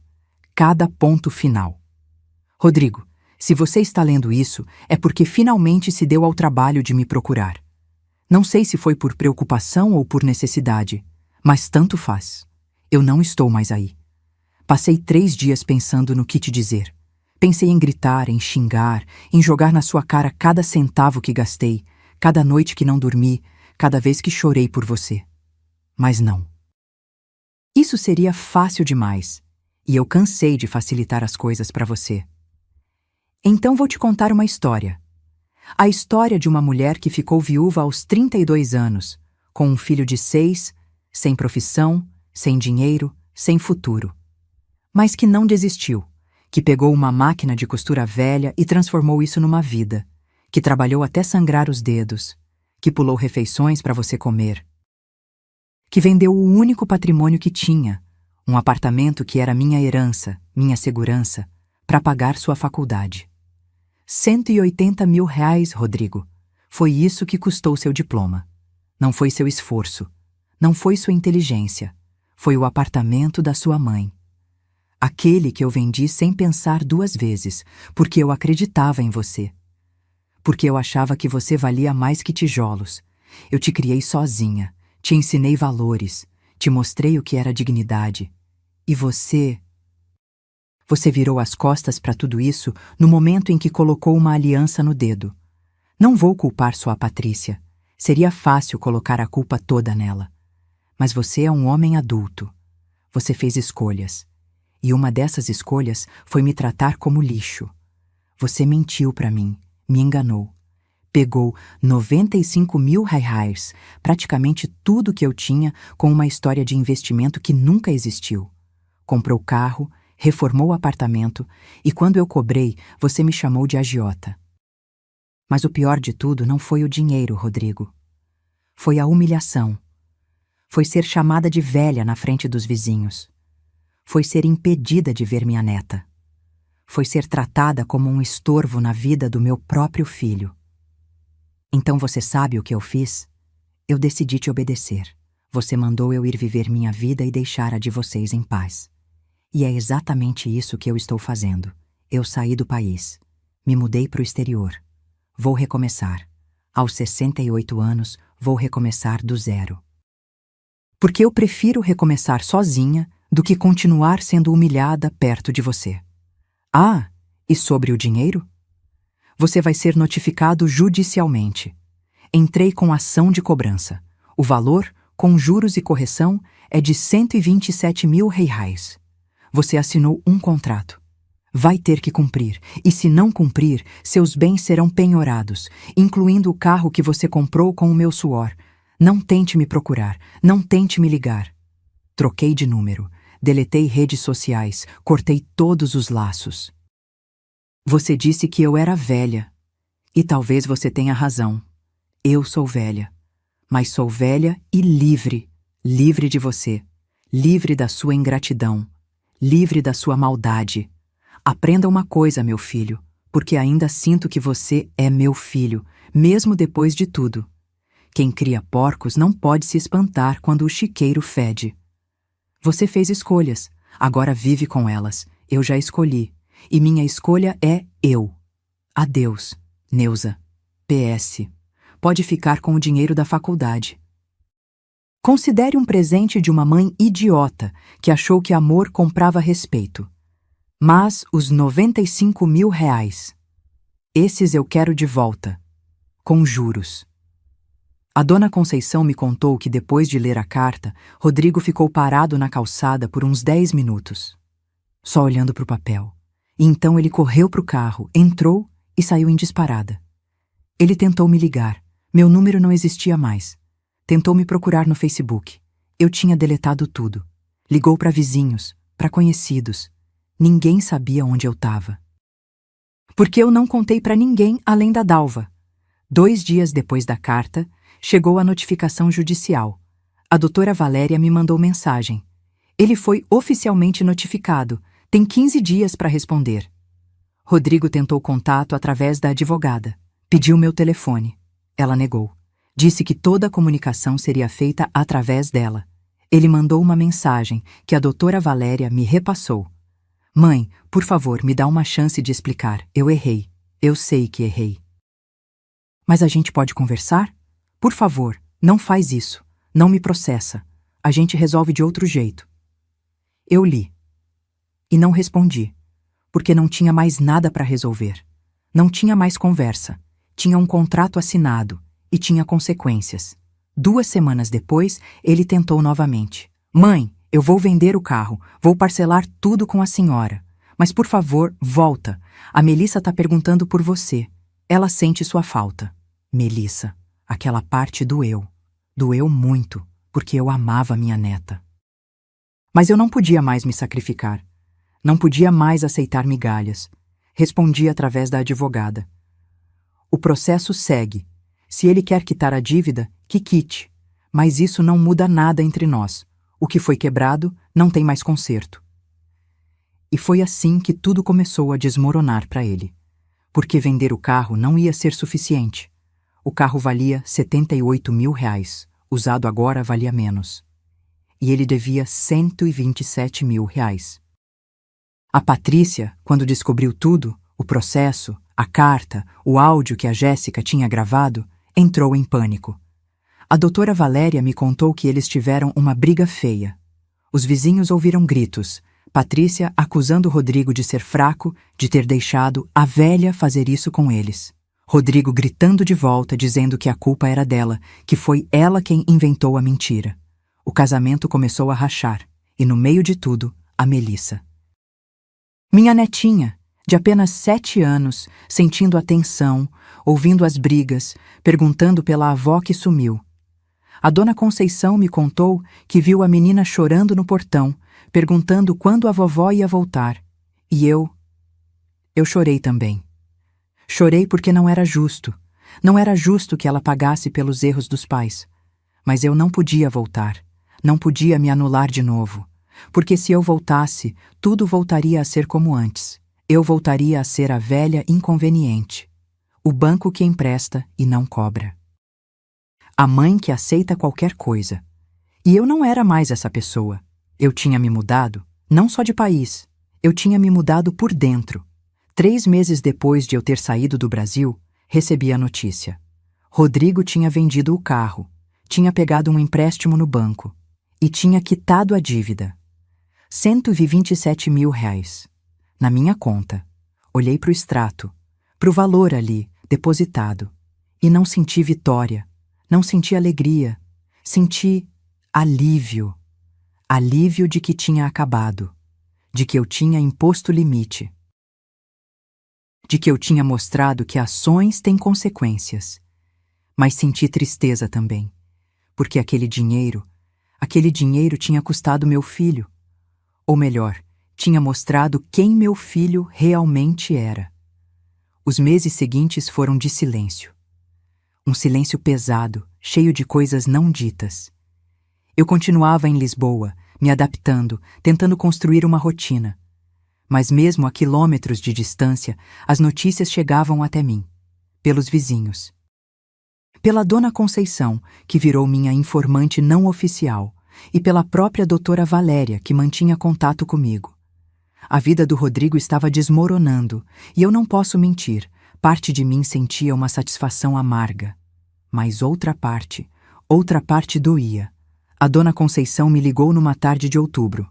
cada ponto final. Rodrigo, se você está lendo isso, é porque finalmente se deu ao trabalho de me procurar. Não sei se foi por preocupação ou por necessidade, mas tanto faz. Eu não estou mais aí. Passei 3 dias pensando no que te dizer. Pensei em gritar, em xingar, em jogar na sua cara cada centavo que gastei, cada noite que não dormi, cada vez que chorei por você. Mas não. Isso seria fácil demais, e eu cansei de facilitar as coisas para você. Então vou te contar uma história. A história de uma mulher que ficou viúva aos 32 anos, com um filho de 6, sem profissão, sem dinheiro, sem futuro. Mas que não desistiu, que pegou uma máquina de costura velha e transformou isso numa vida, que trabalhou até sangrar os dedos, que pulou refeições para você comer, que vendeu o único patrimônio que tinha, um apartamento que era minha herança, minha segurança, para pagar sua faculdade. 180 mil reais, Rodrigo. Foi isso que custou seu diploma. Não foi seu esforço. Não foi sua inteligência. Foi o apartamento da sua mãe. Aquele que eu vendi sem pensar 2 vezes, porque eu acreditava em você. Porque eu achava que você valia mais que tijolos. Eu te criei sozinha, te ensinei valores, te mostrei o que era dignidade. E você virou as costas para tudo isso no momento em que colocou uma aliança no dedo. Não vou culpar sua Patrícia. Seria fácil colocar a culpa toda nela. Mas você é um homem adulto. Você fez escolhas. E uma dessas escolhas foi me tratar como lixo. Você mentiu para mim, me enganou. Pegou 95 mil reais, praticamente tudo que eu tinha, com uma história de investimento que nunca existiu. Comprou carro, reformou o apartamento e quando eu cobrei, você me chamou de agiota. Mas o pior de tudo não foi o dinheiro, Rodrigo. Foi a humilhação. Foi ser chamada de velha na frente dos vizinhos. Foi ser impedida de ver minha neta. Foi ser tratada como um estorvo na vida do meu próprio filho. Então você sabe o que eu fiz? Eu decidi te obedecer. Você mandou eu ir viver minha vida e deixar a de vocês em paz. E é exatamente isso que eu estou fazendo. Eu saí do país. Me mudei para o exterior. Vou recomeçar. Aos 68 anos, vou recomeçar do zero. Porque eu prefiro recomeçar sozinha do que continuar sendo humilhada perto de você. Ah, e sobre o dinheiro? Você vai ser notificado judicialmente. Entrei com ação de cobrança. O valor, com juros e correção, é de R$ 127.000. Você assinou um contrato. Vai ter que cumprir, e se não cumprir, seus bens serão penhorados, incluindo o carro que você comprou com o meu suor. Não tente me procurar, não tente me ligar. Troquei de número, deletei redes sociais, cortei todos os laços. Você disse que eu era velha. E talvez você tenha razão. Eu sou velha. Mas sou velha e livre. Livre de você. Livre da sua ingratidão. Livre da sua maldade. Aprenda uma coisa, meu filho, porque ainda sinto que você é meu filho, mesmo depois de tudo. Quem cria porcos não pode se espantar quando o chiqueiro fede. Você fez escolhas, agora vive com elas. Eu já escolhi. E minha escolha é eu. Adeus, Neuza. PS. Pode ficar com o dinheiro da faculdade. Considere um presente de uma mãe idiota que achou que amor comprava respeito. Mas os R$ 95.000, esses eu quero de volta, com juros. A dona Conceição me contou que depois de ler a carta, Rodrigo ficou parado na calçada por uns 10 minutos, só olhando para o papel. E então ele correu para o carro, entrou e saiu em disparada. Ele tentou me ligar. Meu número não existia mais. Tentou me procurar no Facebook. Eu tinha deletado tudo. Ligou para vizinhos, para conhecidos. Ninguém sabia onde eu estava. Porque eu não contei para ninguém além da Dalva. 2 dias depois da carta, chegou a notificação judicial. A doutora Valéria me mandou mensagem. Ele foi oficialmente notificado. Tem 15 dias para responder. Rodrigo tentou contato através da advogada. Pediu meu telefone. Ela negou. Disse que toda a comunicação seria feita através dela. Ele mandou uma mensagem que a doutora Valéria me repassou. Mãe, por favor, me dá uma chance de explicar. Eu errei. Eu sei que errei. Mas a gente pode conversar? Por favor, não faz isso. Não me processa. A gente resolve de outro jeito. Eu li. E não respondi, porque não tinha mais nada para resolver. Não tinha mais conversa. Tinha um contrato assinado e tinha consequências. 2 semanas depois, ele tentou novamente. Mãe, eu vou vender o carro, vou parcelar tudo com a senhora. Mas por favor, volta. A Melissa está perguntando por você. Ela sente sua falta. Melissa, aquela parte doeu. Doeu muito, porque eu amava minha neta. Mas eu não podia mais me sacrificar. Não podia mais aceitar migalhas. Respondi através da advogada. O processo segue. Se ele quer quitar a dívida, que quite. Mas isso não muda nada entre nós. O que foi quebrado não tem mais conserto. E foi assim que tudo começou a desmoronar para ele. Porque vender o carro não ia ser suficiente. O carro valia R$ 78.000. Usado agora valia menos. E ele devia R$ 127.000. A Patrícia, quando descobriu tudo, o processo, a carta, o áudio que a Jéssica tinha gravado, entrou em pânico. A doutora Valéria me contou que eles tiveram uma briga feia. Os vizinhos ouviram gritos, Patrícia acusando Rodrigo de ser fraco, de ter deixado a velha fazer isso com eles. Rodrigo gritando de volta, dizendo que a culpa era dela, que foi ela quem inventou a mentira. O casamento começou a rachar, e no meio de tudo, a Melissa. Minha netinha, de apenas 7 anos, sentindo a tensão, ouvindo as brigas, perguntando pela avó que sumiu. A dona Conceição me contou que viu a menina chorando no portão, perguntando quando a vovó ia voltar. E eu chorei também. Chorei porque não era justo. Não era justo que ela pagasse pelos erros dos pais. Mas eu não podia voltar. Não podia me anular de novo. Porque se eu voltasse, tudo voltaria a ser como antes. Eu voltaria a ser a velha inconveniente. O banco que empresta e não cobra. A mãe que aceita qualquer coisa. E eu não era mais essa pessoa. Eu tinha me mudado, Não só de país. Eu tinha me mudado por dentro. 3 meses depois de eu ter saído do Brasil, recebi a notícia. Rodrigo tinha vendido o carro, tinha pegado um empréstimo no banco e tinha quitado a dívida. 127 mil reais. Na minha conta. Olhei para o extrato, para o valor ali, depositado. E não senti vitória, não senti alegria, senti alívio. Alívio de que tinha acabado, de que eu tinha imposto limite, de que eu tinha mostrado que ações têm consequências. Mas senti tristeza também, porque aquele dinheiro tinha custado meu filho. Ou melhor, tinha mostrado quem meu filho realmente era. Os meses seguintes foram de silêncio. Um silêncio pesado, cheio de coisas não ditas. Eu continuava em Lisboa, me adaptando, tentando construir uma rotina. Mas mesmo a quilômetros de distância, as notícias chegavam até mim, pelos vizinhos. Pela dona Conceição, que virou minha informante não oficial, e pela própria doutora Valéria, que mantinha contato comigo. A vida do Rodrigo estava desmoronando, e eu não posso mentir, parte de mim sentia uma satisfação amarga. Mas outra parte doía. A dona Conceição me ligou numa tarde de outubro.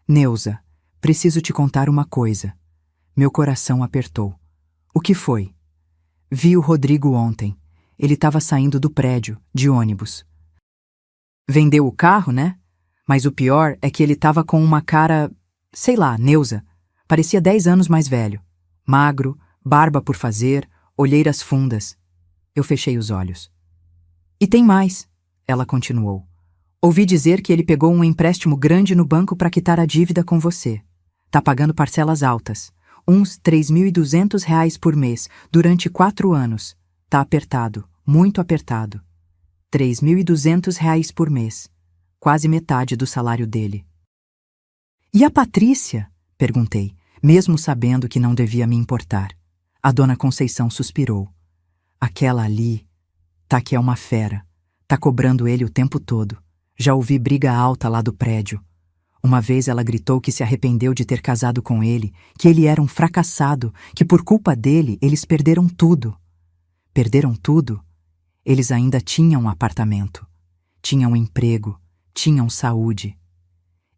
Neuza, preciso te contar uma coisa. Meu coração apertou. O que foi? Vi o Rodrigo ontem. Ele estava saindo do prédio, de ônibus. Vendeu o carro, né? Mas o pior é que ele estava com uma cara, sei lá, Neuza. Parecia 10 anos mais velho. Magro, barba por fazer, olheiras fundas. Eu fechei os olhos. E tem mais, ela continuou. Ouvi dizer que ele pegou um empréstimo grande no banco para quitar a dívida com você. Tá pagando parcelas altas, uns R$ 3.200 por mês, durante 4 anos. Tá apertado, muito apertado. R$ 3.200 por mês, quase metade do salário dele. E a Patrícia? Perguntei, mesmo sabendo que não devia me importar. A dona Conceição suspirou. Aquela ali, tá que é uma fera, tá cobrando ele o tempo todo. Já ouvi briga alta lá do prédio. Uma vez ela gritou que se arrependeu de ter casado com ele, que ele era um fracassado, que por culpa dele eles perderam tudo. Perderam tudo? Eles ainda tinham um apartamento, tinham emprego, tinham saúde.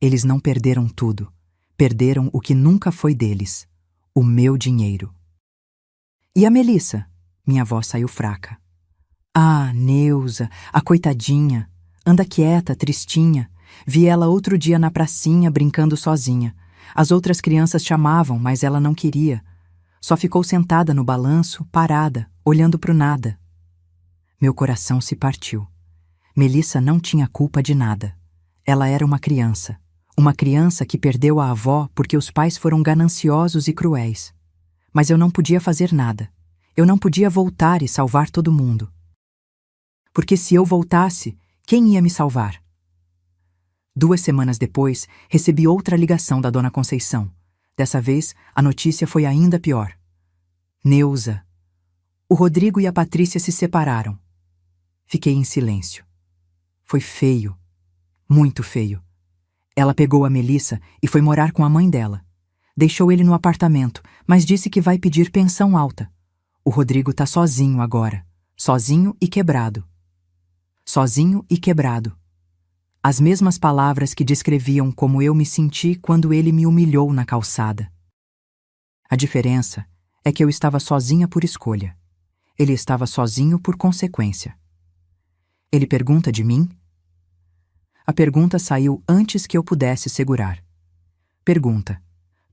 Eles não perderam tudo, perderam o que nunca foi deles, o meu dinheiro. E a Melissa? Minha voz saiu fraca. Ah, Neuza, a coitadinha. Anda quieta, tristinha. Vi ela outro dia na pracinha, brincando sozinha. As outras crianças chamavam, mas ela não queria. Só ficou sentada no balanço, parada, olhando pro nada. Meu coração se partiu. Melissa não tinha culpa de nada. Ela era uma criança que perdeu a avó porque os pais foram gananciosos e cruéis. Mas eu não podia fazer nada. Eu não podia voltar e salvar todo mundo. Porque se eu voltasse, quem ia me salvar? 2 semanas depois, recebi outra ligação da dona Conceição. Dessa vez, a notícia foi ainda pior. Neuza. O Rodrigo e a Patrícia se separaram. Fiquei em silêncio. Foi feio. Muito feio. Ela pegou a Melissa e foi morar com a mãe dela. Deixou ele no apartamento, mas disse que vai pedir pensão alta. O Rodrigo tá sozinho agora. Sozinho e quebrado. Sozinho e quebrado. As mesmas palavras que descreviam como eu me senti quando ele me humilhou na calçada. A diferença é que eu estava sozinha por escolha. Ele estava sozinho por consequência. Ele pergunta de mim? A pergunta saiu antes que eu pudesse segurar. Pergunta.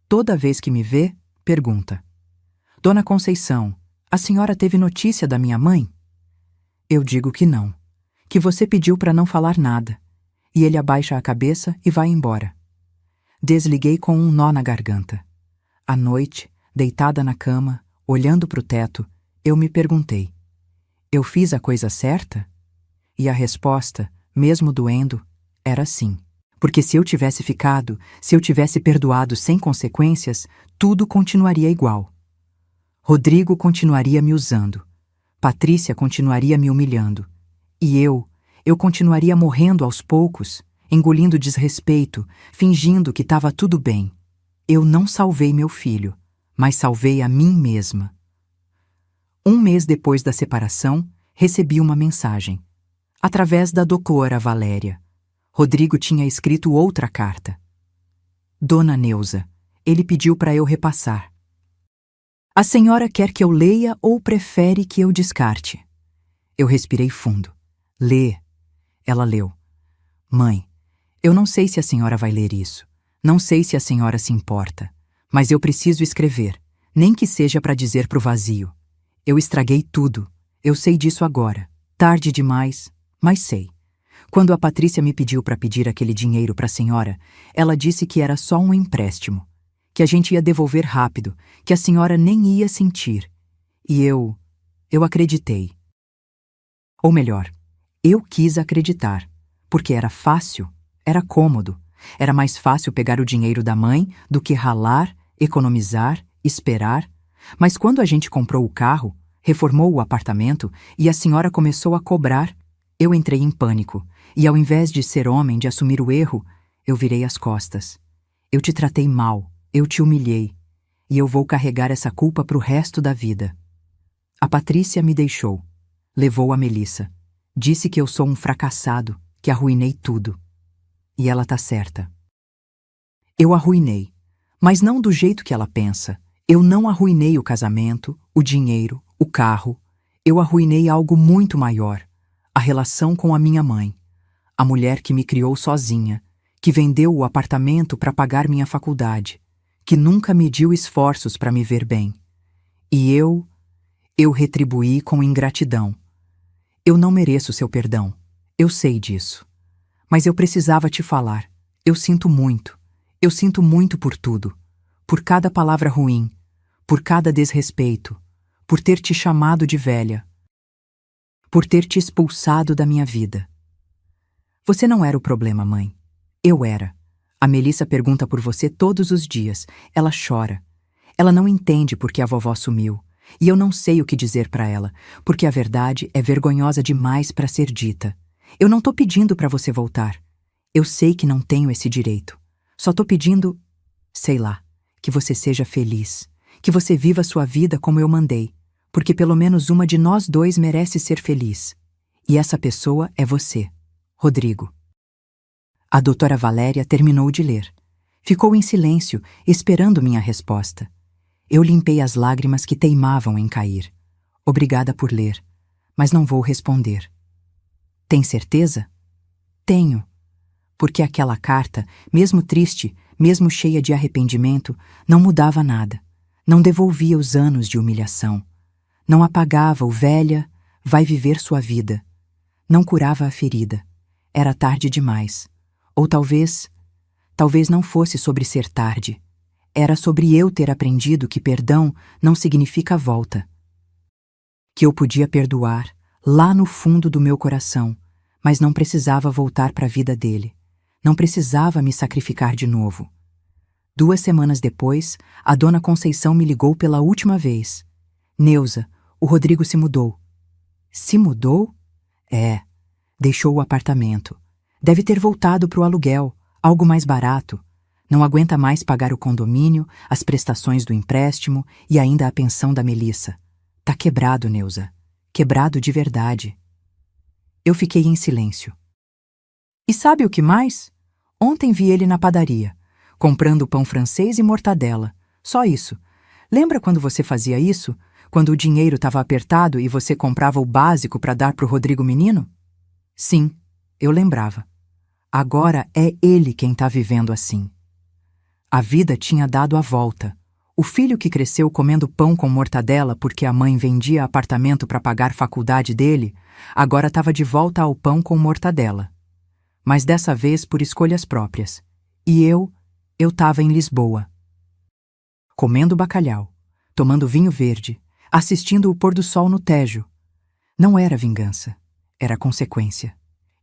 Toda vez que me vê, pergunta. Dona Conceição, a senhora teve notícia da minha mãe? Eu digo que não. Que você pediu para não falar nada. E ele abaixa a cabeça e vai embora. Desliguei com um nó na garganta. À noite, deitada na cama, olhando para o teto, eu me perguntei: eu fiz a coisa certa? E a resposta, mesmo doendo, era sim. Porque se eu tivesse ficado, se eu tivesse perdoado sem consequências, tudo continuaria igual. Rodrigo continuaria me usando. Patrícia continuaria me humilhando. E eu continuaria morrendo aos poucos. engolindo desrespeito, fingindo que estava tudo bem. Eu não salvei meu filho, mas salvei a mim mesma. 1 mês depois da separação, recebi uma mensagem. Através da doutora Valéria. Rodrigo tinha escrito outra carta. Dona Neuza, ele pediu para eu repassar. A senhora quer que eu leia ou prefere que eu descarte? Eu respirei fundo. Lê. Ela leu. Mãe, eu não sei se a senhora vai ler isso. Não sei se a senhora se importa. Mas eu preciso escrever, nem que seja para dizer pro vazio. Eu estraguei tudo. Eu sei disso agora. Tarde demais, mas sei. Quando a Patrícia me pediu para pedir aquele dinheiro para a senhora, ela disse que era só um empréstimo, que a gente ia devolver rápido, que a senhora nem ia sentir. E eu acreditei. Ou melhor, eu quis acreditar, porque era fácil, era cômodo. Era mais fácil pegar o dinheiro da mãe do que ralar, economizar, esperar. Mas quando a gente comprou o carro, reformou o apartamento e a senhora começou a cobrar, eu entrei em pânico e, ao invés de ser homem, de assumir o erro, eu virei as costas. Eu te tratei mal, eu te humilhei e eu vou carregar essa culpa pro resto da vida. A Patrícia me deixou, levou a Melissa, disse que eu sou um fracassado, que arruinei tudo. E ela tá certa. Eu arruinei, mas não do jeito que ela pensa. Eu não arruinei o casamento, o dinheiro, o carro. Eu arruinei algo muito maior. A relação com a minha mãe. A mulher que me criou sozinha, que vendeu o apartamento para pagar minha faculdade, que nunca mediu esforços para me ver bem. E eu retribuí com ingratidão. Eu não mereço seu perdão. Eu sei disso. Mas eu precisava te falar. Eu sinto muito. Eu sinto muito por tudo. Por cada palavra ruim. Por cada desrespeito. Por ter te chamado de velha. Por ter te expulsado da minha vida. Você não era o problema, mãe. Eu era. A Melissa pergunta por você todos os dias. Ela chora. Ela não entende por que a vovó sumiu. E eu não sei o que dizer para ela, porque a verdade é vergonhosa demais para ser dita. Eu não tô pedindo para você voltar. Eu sei que não tenho esse direito. Só tô pedindo, sei lá, que você seja feliz. Que você viva sua vida como eu mandei. Porque pelo menos uma de nós dois merece ser feliz. E essa pessoa é você, Rodrigo. A doutora Valéria terminou de ler. Ficou em silêncio, esperando minha resposta. Eu limpei as lágrimas que teimavam em cair. Obrigada por ler, mas não vou responder. Tem certeza? Tenho. Porque aquela carta, mesmo triste, mesmo cheia de arrependimento, não mudava nada. Não devolvia os anos de humilhação. Não apagava o velha, vai viver sua vida. Não curava a ferida. Era tarde demais. Ou talvez não fosse sobre ser tarde. Era sobre eu ter aprendido que perdão não significa volta. Que eu podia perdoar, lá no fundo do meu coração, mas não precisava voltar para a vida dele. Não precisava me sacrificar de novo. 2 semanas depois, a dona Conceição me ligou pela última vez. Neuza, o Rodrigo se mudou. Se mudou? É. Deixou o apartamento. Deve ter voltado para o aluguel, algo mais barato. Não aguenta mais pagar o condomínio, as prestações do empréstimo e ainda a pensão da Melissa. Tá quebrado, Neuza. Quebrado de verdade. Eu fiquei em silêncio. E sabe o que mais? Ontem vi ele na padaria, comprando pão francês e mortadela. Só isso. Lembra quando você fazia isso? Quando o dinheiro estava apertado e você comprava o básico para dar pro Rodrigo menino? Sim, eu lembrava. Agora é ele quem tá vivendo assim. A vida tinha dado a volta. O filho que cresceu comendo pão com mortadela porque a mãe vendia apartamento para pagar faculdade dele, agora estava de volta ao pão com mortadela. Mas dessa vez por escolhas próprias. E eu estava em Lisboa. Comendo bacalhau, tomando vinho verde, assistindo o pôr do sol no Tejo. Não era vingança, era consequência.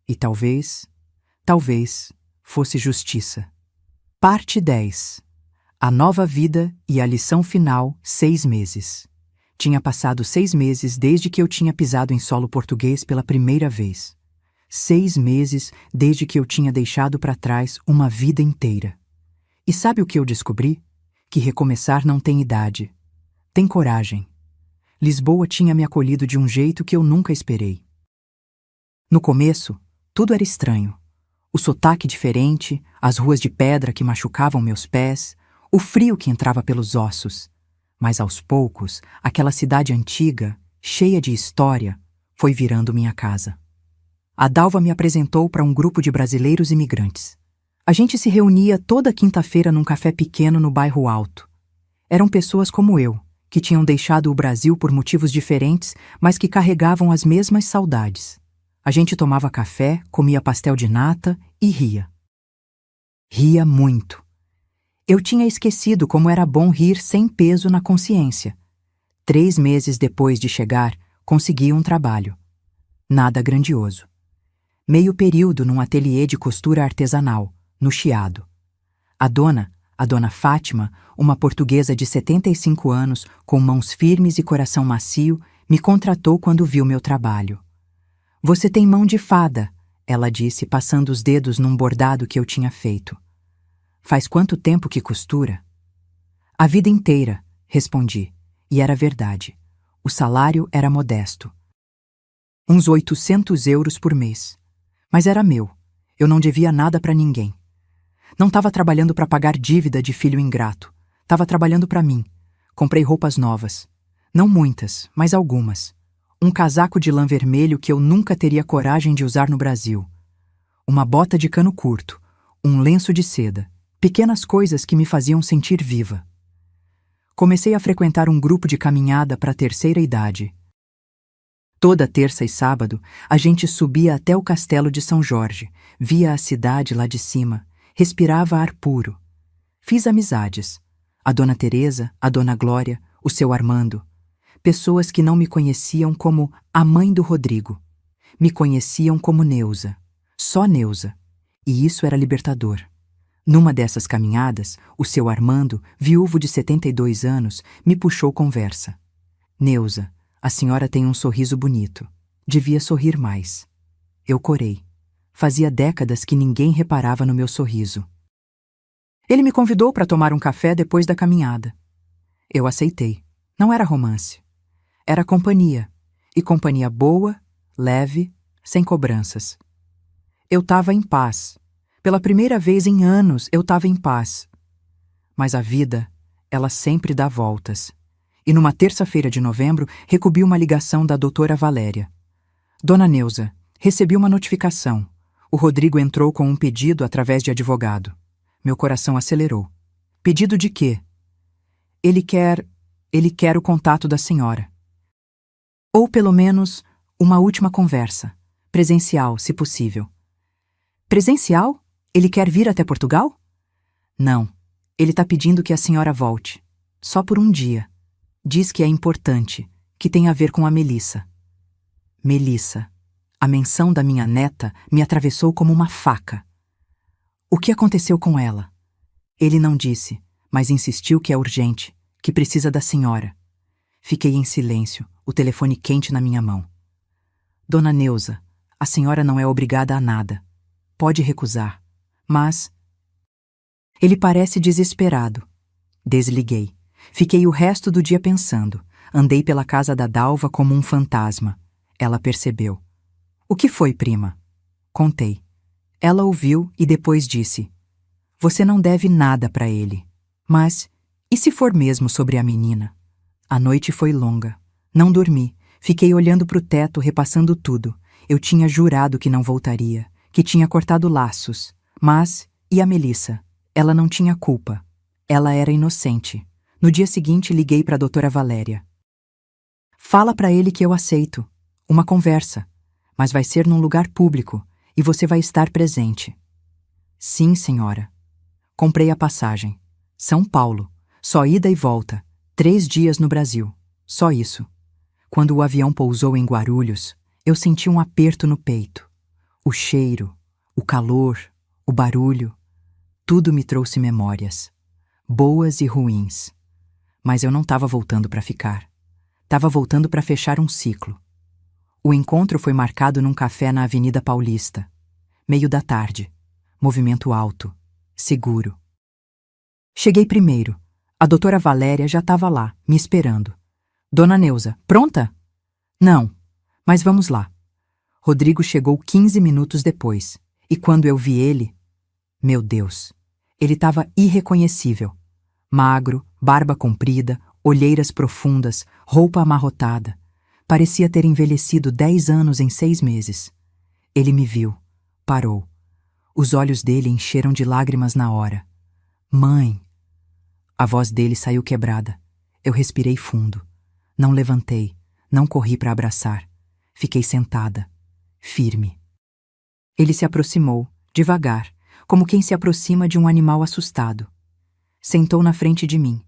E talvez fosse justiça. Parte 10. A nova vida e a lição final, 6 meses. Tinha passado 6 meses desde que eu tinha pisado em solo português pela primeira vez. 6 meses desde que eu tinha deixado para trás uma vida inteira. E sabe o que eu descobri? Que recomeçar não tem idade. Tem coragem. Lisboa tinha me acolhido de um jeito que eu nunca esperei. No começo, tudo era estranho. O sotaque diferente, as ruas de pedra que machucavam meus pés, o frio que entrava pelos ossos. Mas aos poucos, aquela cidade antiga, cheia de história, foi virando minha casa. A Dalva me apresentou para um grupo de brasileiros imigrantes. A gente se reunia toda quinta-feira num café pequeno no bairro Alto. Eram pessoas como eu, que tinham deixado o Brasil por motivos diferentes, mas que carregavam as mesmas saudades. A gente tomava café, comia pastel de nata e ria. Ria muito. Eu tinha esquecido como era bom rir sem peso na consciência. 3 meses depois de chegar, consegui um trabalho. Nada grandioso. Meio período num ateliê de costura artesanal, no Chiado. A dona Fátima, uma portuguesa de 75 anos, com mãos firmes e coração macio, me contratou quando viu meu trabalho. "Você tem mão de fada", ela disse, passando os dedos num bordado que eu tinha feito. "Faz quanto tempo que costura?" "A vida inteira", respondi, e era verdade. O salário era modesto. Uns 800 euros por mês. Mas era meu. Eu não devia nada para ninguém. Não estava trabalhando para pagar dívida de filho ingrato. Estava trabalhando para mim. Comprei roupas novas. Não muitas, mas algumas. Um casaco de lã vermelho que eu nunca teria coragem de usar no Brasil. Uma bota de cano curto. Um lenço de seda. Pequenas coisas que me faziam sentir viva. Comecei a frequentar um grupo de caminhada para a terceira idade. Toda terça e sábado, a gente subia até o castelo de São Jorge, via a cidade lá de cima, respirava ar puro. Fiz amizades. A dona Teresa, a dona Glória, o seu Armando. Pessoas que não me conheciam como a mãe do Rodrigo. Me conheciam como Neuza. Só Neuza. E isso era libertador. Numa dessas caminhadas, o seu Armando, viúvo de 72 anos, me puxou conversa. "Neuza, a senhora tem um sorriso bonito. Devia sorrir mais." Eu corei. Fazia décadas que ninguém reparava no meu sorriso. Ele me convidou para tomar um café depois da caminhada. Eu aceitei. Não era romance. Era companhia. E companhia boa, leve, sem cobranças. Eu estava em paz. Pela primeira vez em anos, eu estava em paz. Mas a vida, ela sempre dá voltas. E numa terça-feira de novembro, recebi uma ligação da doutora Valéria. "Dona Neuza, recebi uma notificação. O Rodrigo entrou com um pedido através de advogado." Meu coração acelerou. "Pedido de quê?" Ele quer o contato da senhora. Ou pelo menos, uma última conversa. Presencial, se possível." "Presencial? Ele quer vir até Portugal?" "Não. Ele está pedindo que a senhora volte. Só por um dia. Diz que é importante, que tem a ver com a Melissa." Melissa. A menção da minha neta me atravessou como uma faca. O que aconteceu com ela? Ele não disse, mas insistiu que é urgente, que precisa da senhora. Fiquei em silêncio, o telefone quente na minha mão. "Dona Neuza, a senhora não é obrigada a nada. Pode recusar, mas..." Ele parece desesperado. Desliguei. Fiquei o resto do dia pensando. Andei pela casa da Dalva como um fantasma. Ela percebeu. "O que foi, prima?" Contei. Ela ouviu e depois disse: "Você não deve nada para ele. Mas, e se for mesmo sobre a menina?" A noite foi longa. Não dormi. Fiquei olhando para o teto, repassando tudo. Eu tinha jurado que não voltaria, que tinha cortado laços. Mas, e a Melissa? Ela não tinha culpa. Ela era inocente. No dia seguinte, liguei para a doutora Valéria. "Fala para ele que eu aceito. Uma conversa. Mas vai ser num lugar público e você vai estar presente." "Sim, senhora." Comprei a passagem. São Paulo. Só ida e volta. 3 dias no Brasil. Só isso. Quando o avião pousou em Guarulhos, eu senti um aperto no peito. O cheiro, o calor, o barulho, tudo me trouxe memórias. Boas e ruins. Mas eu não estava voltando para ficar. Estava voltando para fechar um ciclo. O encontro foi marcado num café na Avenida Paulista. Meio da tarde. Movimento alto. Seguro. Cheguei primeiro. A doutora Valéria já estava lá, me esperando. Dona Neuza, pronta? Não, mas vamos lá. Rodrigo chegou 15 minutos depois. E quando eu vi ele... Meu Deus, ele estava irreconhecível. Magro, barba comprida, olheiras profundas, roupa amarrotada. Parecia ter envelhecido 10 anos em 6 meses. Ele me viu. Parou. Os olhos dele encheram de lágrimas na hora. Mãe! A voz dele saiu quebrada. Eu respirei fundo. Não levantei, não corri para abraçar. Fiquei sentada, firme. Ele se aproximou, devagar, como quem se aproxima de um animal assustado. Sentou na frente de mim.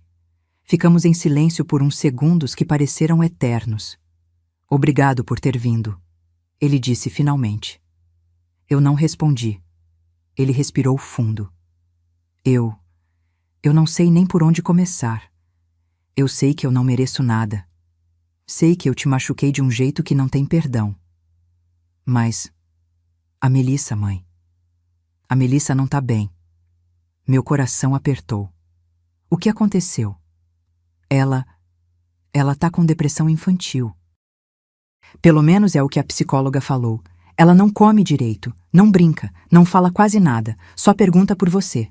Ficamos em silêncio por uns segundos que pareceram eternos. Obrigado por ter vindo, ele disse finalmente. Eu não respondi. Ele respirou fundo. Eu não sei nem por onde começar. Eu sei que eu não mereço nada. Sei que eu te machuquei de um jeito que não tem perdão. Mas... a Melissa, mãe. A Melissa não tá bem. Meu coração apertou. O que aconteceu? Ela tá com depressão infantil. Pelo menos é o que a psicóloga falou. Ela não come direito, não brinca, não fala quase nada, só pergunta por você.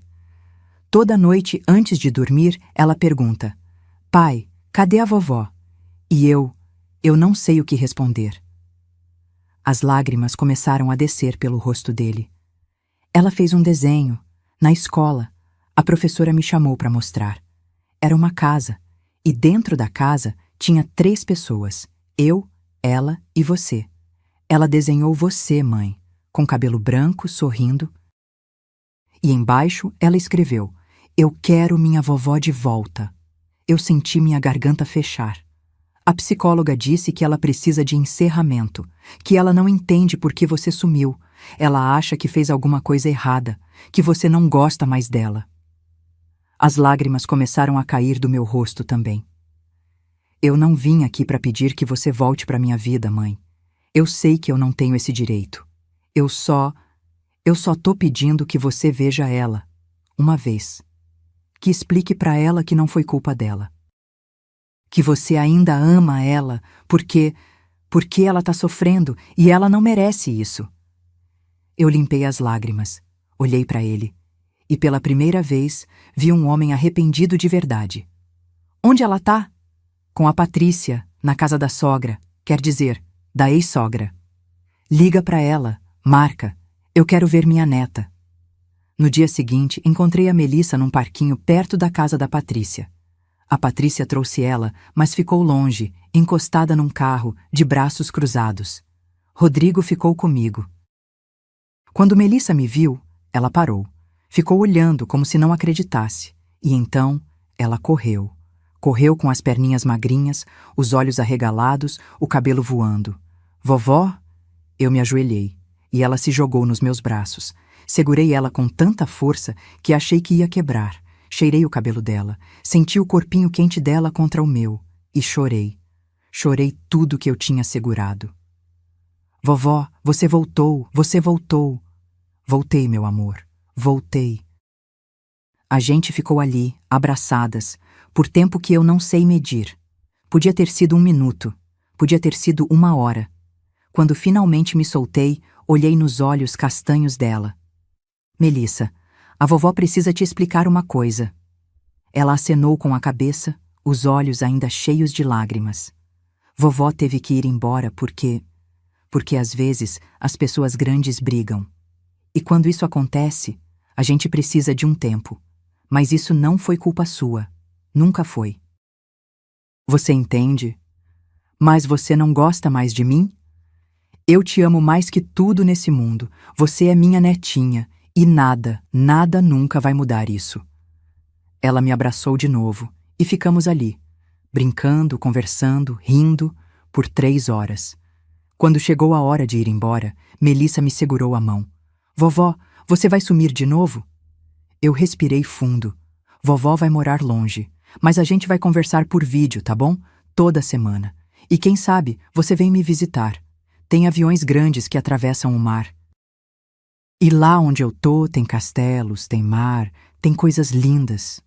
Toda noite, antes de dormir, ela pergunta: Pai, cadê a vovó? E eu não sei o que responder. As lágrimas começaram a descer pelo rosto dele. Ela fez um desenho. Na escola, a professora me chamou para mostrar. Era uma casa, e dentro da casa tinha 3 pessoas, eu, ela e você. Ela desenhou você, mãe, com cabelo branco, sorrindo. E embaixo ela escreveu: Eu quero minha vovó de volta. Eu senti minha garganta fechar. A psicóloga disse que ela precisa de encerramento, que ela não entende por que você sumiu. Ela acha que fez alguma coisa errada, que você não gosta mais dela. As lágrimas começaram a cair do meu rosto também. Eu não vim aqui para pedir que você volte para minha vida, mãe. Eu sei que eu não tenho esse direito. Eu só tô pedindo que você veja ela, uma vez. Que explique para ela que não foi culpa dela. Que você ainda ama ela porque ela tá sofrendo e ela não merece isso. Eu limpei as lágrimas, olhei para ele e pela primeira vez vi um homem arrependido de verdade. Onde ela tá? Com a Patrícia, na casa da sogra, quer dizer, da ex-sogra. Liga para ela, marca, eu quero ver minha neta. No dia seguinte, encontrei a Melissa num parquinho perto da casa da Patrícia. A Patrícia trouxe ela, mas ficou longe, encostada num carro, de braços cruzados. Rodrigo ficou comigo. Quando Melissa me viu, ela parou. Ficou olhando como se não acreditasse. E então, ela correu. Correu com as perninhas magrinhas, os olhos arregalados, o cabelo voando. Vovó? Eu me ajoelhei, e ela se jogou nos meus braços. Segurei ela com tanta força que achei que ia quebrar. Cheirei o cabelo dela, senti o corpinho quente dela contra o meu, e chorei. Chorei tudo que eu tinha segurado. Vovó, você voltou, você voltou. Voltei, meu amor, voltei. A gente ficou ali, abraçadas, por tempo que eu não sei medir. Podia ter sido 1 minuto, podia ter sido 1 hora. Quando finalmente me soltei, olhei nos olhos castanhos dela. Melissa, a vovó precisa te explicar uma coisa. Ela acenou com a cabeça, os olhos ainda cheios de lágrimas. Vovó teve que ir embora porque às vezes as pessoas grandes brigam. E quando isso acontece, a gente precisa de um tempo. Mas isso não foi culpa sua. Nunca foi. Você entende? Mas você não gosta mais de mim? Eu te amo mais que tudo nesse mundo. Você é minha netinha. E nada, nada nunca vai mudar isso. Ela me abraçou de novo e ficamos ali, brincando, conversando, rindo, por 3 horas. Quando chegou a hora de ir embora, Melissa me segurou a mão. Vovó, você vai sumir de novo? Eu respirei fundo. Vovó vai morar longe, mas a gente vai conversar por vídeo, tá bom? Toda semana. E quem sabe, você vem me visitar. tem aviões grandes que atravessam o mar. E lá onde eu tô tem castelos, tem mar, tem coisas lindas.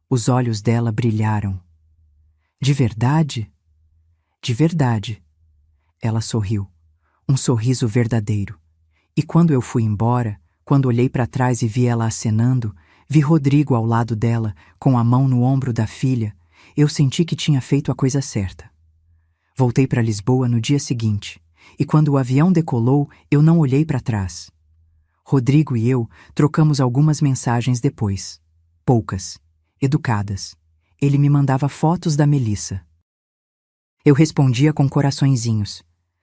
Os olhos dela brilharam. De verdade? De verdade. Ela sorriu. Um sorriso verdadeiro. E quando eu fui embora, quando olhei para trás e vi ela acenando, vi Rodrigo ao lado dela, com a mão no ombro da filha, eu senti que tinha feito a coisa certa. Voltei para Lisboa no dia seguinte, e quando o avião decolou, eu não olhei para trás. Rodrigo e eu trocamos algumas mensagens depois. Poucas, educadas. Ele me mandava fotos da Melissa. Eu respondia com coraçõezinhos.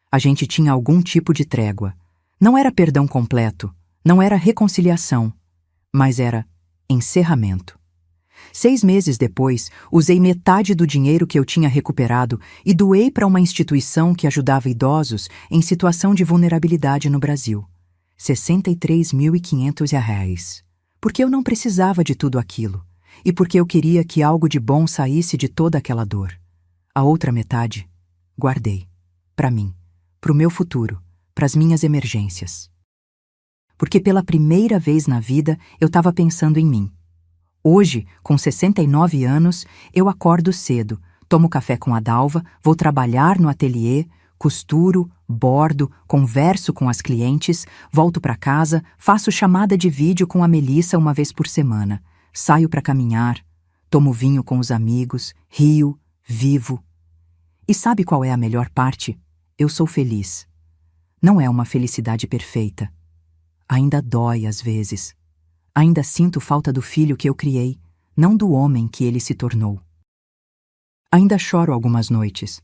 A gente tinha algum tipo de trégua. Não era perdão completo, não era reconciliação, mas era encerramento. 6 meses depois, usei metade do dinheiro que eu tinha recuperado e doei para uma instituição que ajudava idosos em situação de vulnerabilidade no Brasil. R$ 63.500. Porque eu não precisava de tudo aquilo, e porque eu queria que algo de bom saísse de toda aquela dor. A outra metade, guardei. Para mim, para o meu futuro, para as minhas emergências. Porque pela primeira vez na vida eu estava pensando em mim. Hoje, com 69 anos, eu acordo cedo, tomo café com a Dalva, vou trabalhar no ateliê, costuro, bordo, converso com as clientes, volto para casa, faço chamada de vídeo com a Melissa uma vez por semana, saio para caminhar, tomo vinho com os amigos, rio, vivo. E sabe qual é a melhor parte? Eu sou feliz. Não é uma felicidade perfeita. Ainda dói às vezes. Ainda sinto falta do filho que eu criei, não do homem que ele se tornou. Ainda choro algumas noites,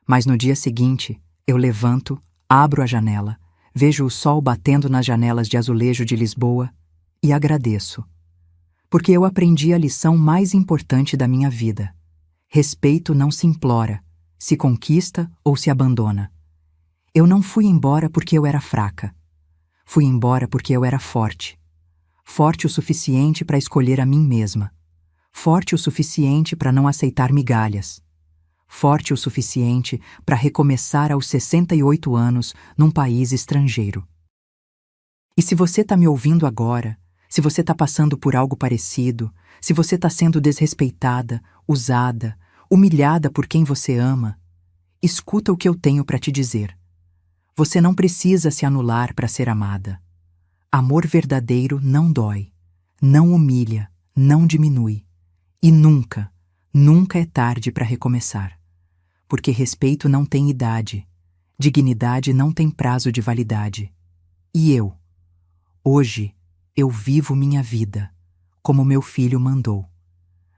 mas no dia seguinte eu levanto, abro a janela, vejo o sol batendo nas janelas de azulejo de Lisboa e agradeço. Porque eu aprendi a lição mais importante da minha vida. Respeito não se implora, se conquista ou se abandona. Eu não fui embora porque eu era fraca. Fui embora porque eu era forte. Forte o suficiente para escolher a mim mesma. Forte o suficiente para não aceitar migalhas. Forte o suficiente para recomeçar aos 68 anos num país estrangeiro. E se você está me ouvindo agora, se você está passando por algo parecido, se você está sendo desrespeitada, usada, humilhada por quem você ama, escuta o que eu tenho para te dizer. Você não precisa se anular para ser amada. Amor verdadeiro não dói, não humilha, não diminui. E nunca, nunca é tarde para recomeçar. Porque respeito não tem idade, dignidade não tem prazo de validade. E eu, hoje, eu vivo minha vida, como meu filho mandou.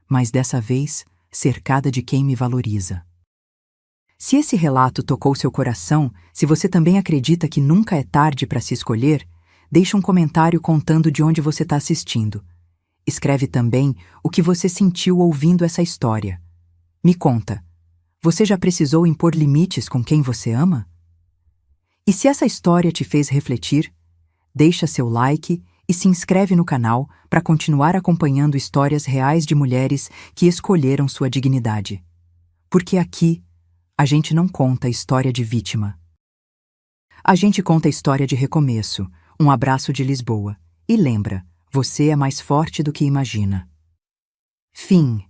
Mas dessa vez, cercada de quem me valoriza. Se esse relato tocou seu coração, se você também acredita que nunca é tarde para se escolher, deixe um comentário contando de onde você está assistindo. Escreve também o que você sentiu ouvindo essa história. Me conta, você já precisou impor limites com quem você ama? E se essa história te fez refletir, deixa seu like e se inscreve no canal para continuar acompanhando histórias reais de mulheres que escolheram sua dignidade. Porque aqui, a gente não conta a história de vítima. A gente conta a história de recomeço, um abraço de Lisboa. E lembra, você é mais forte do que imagina. Fim.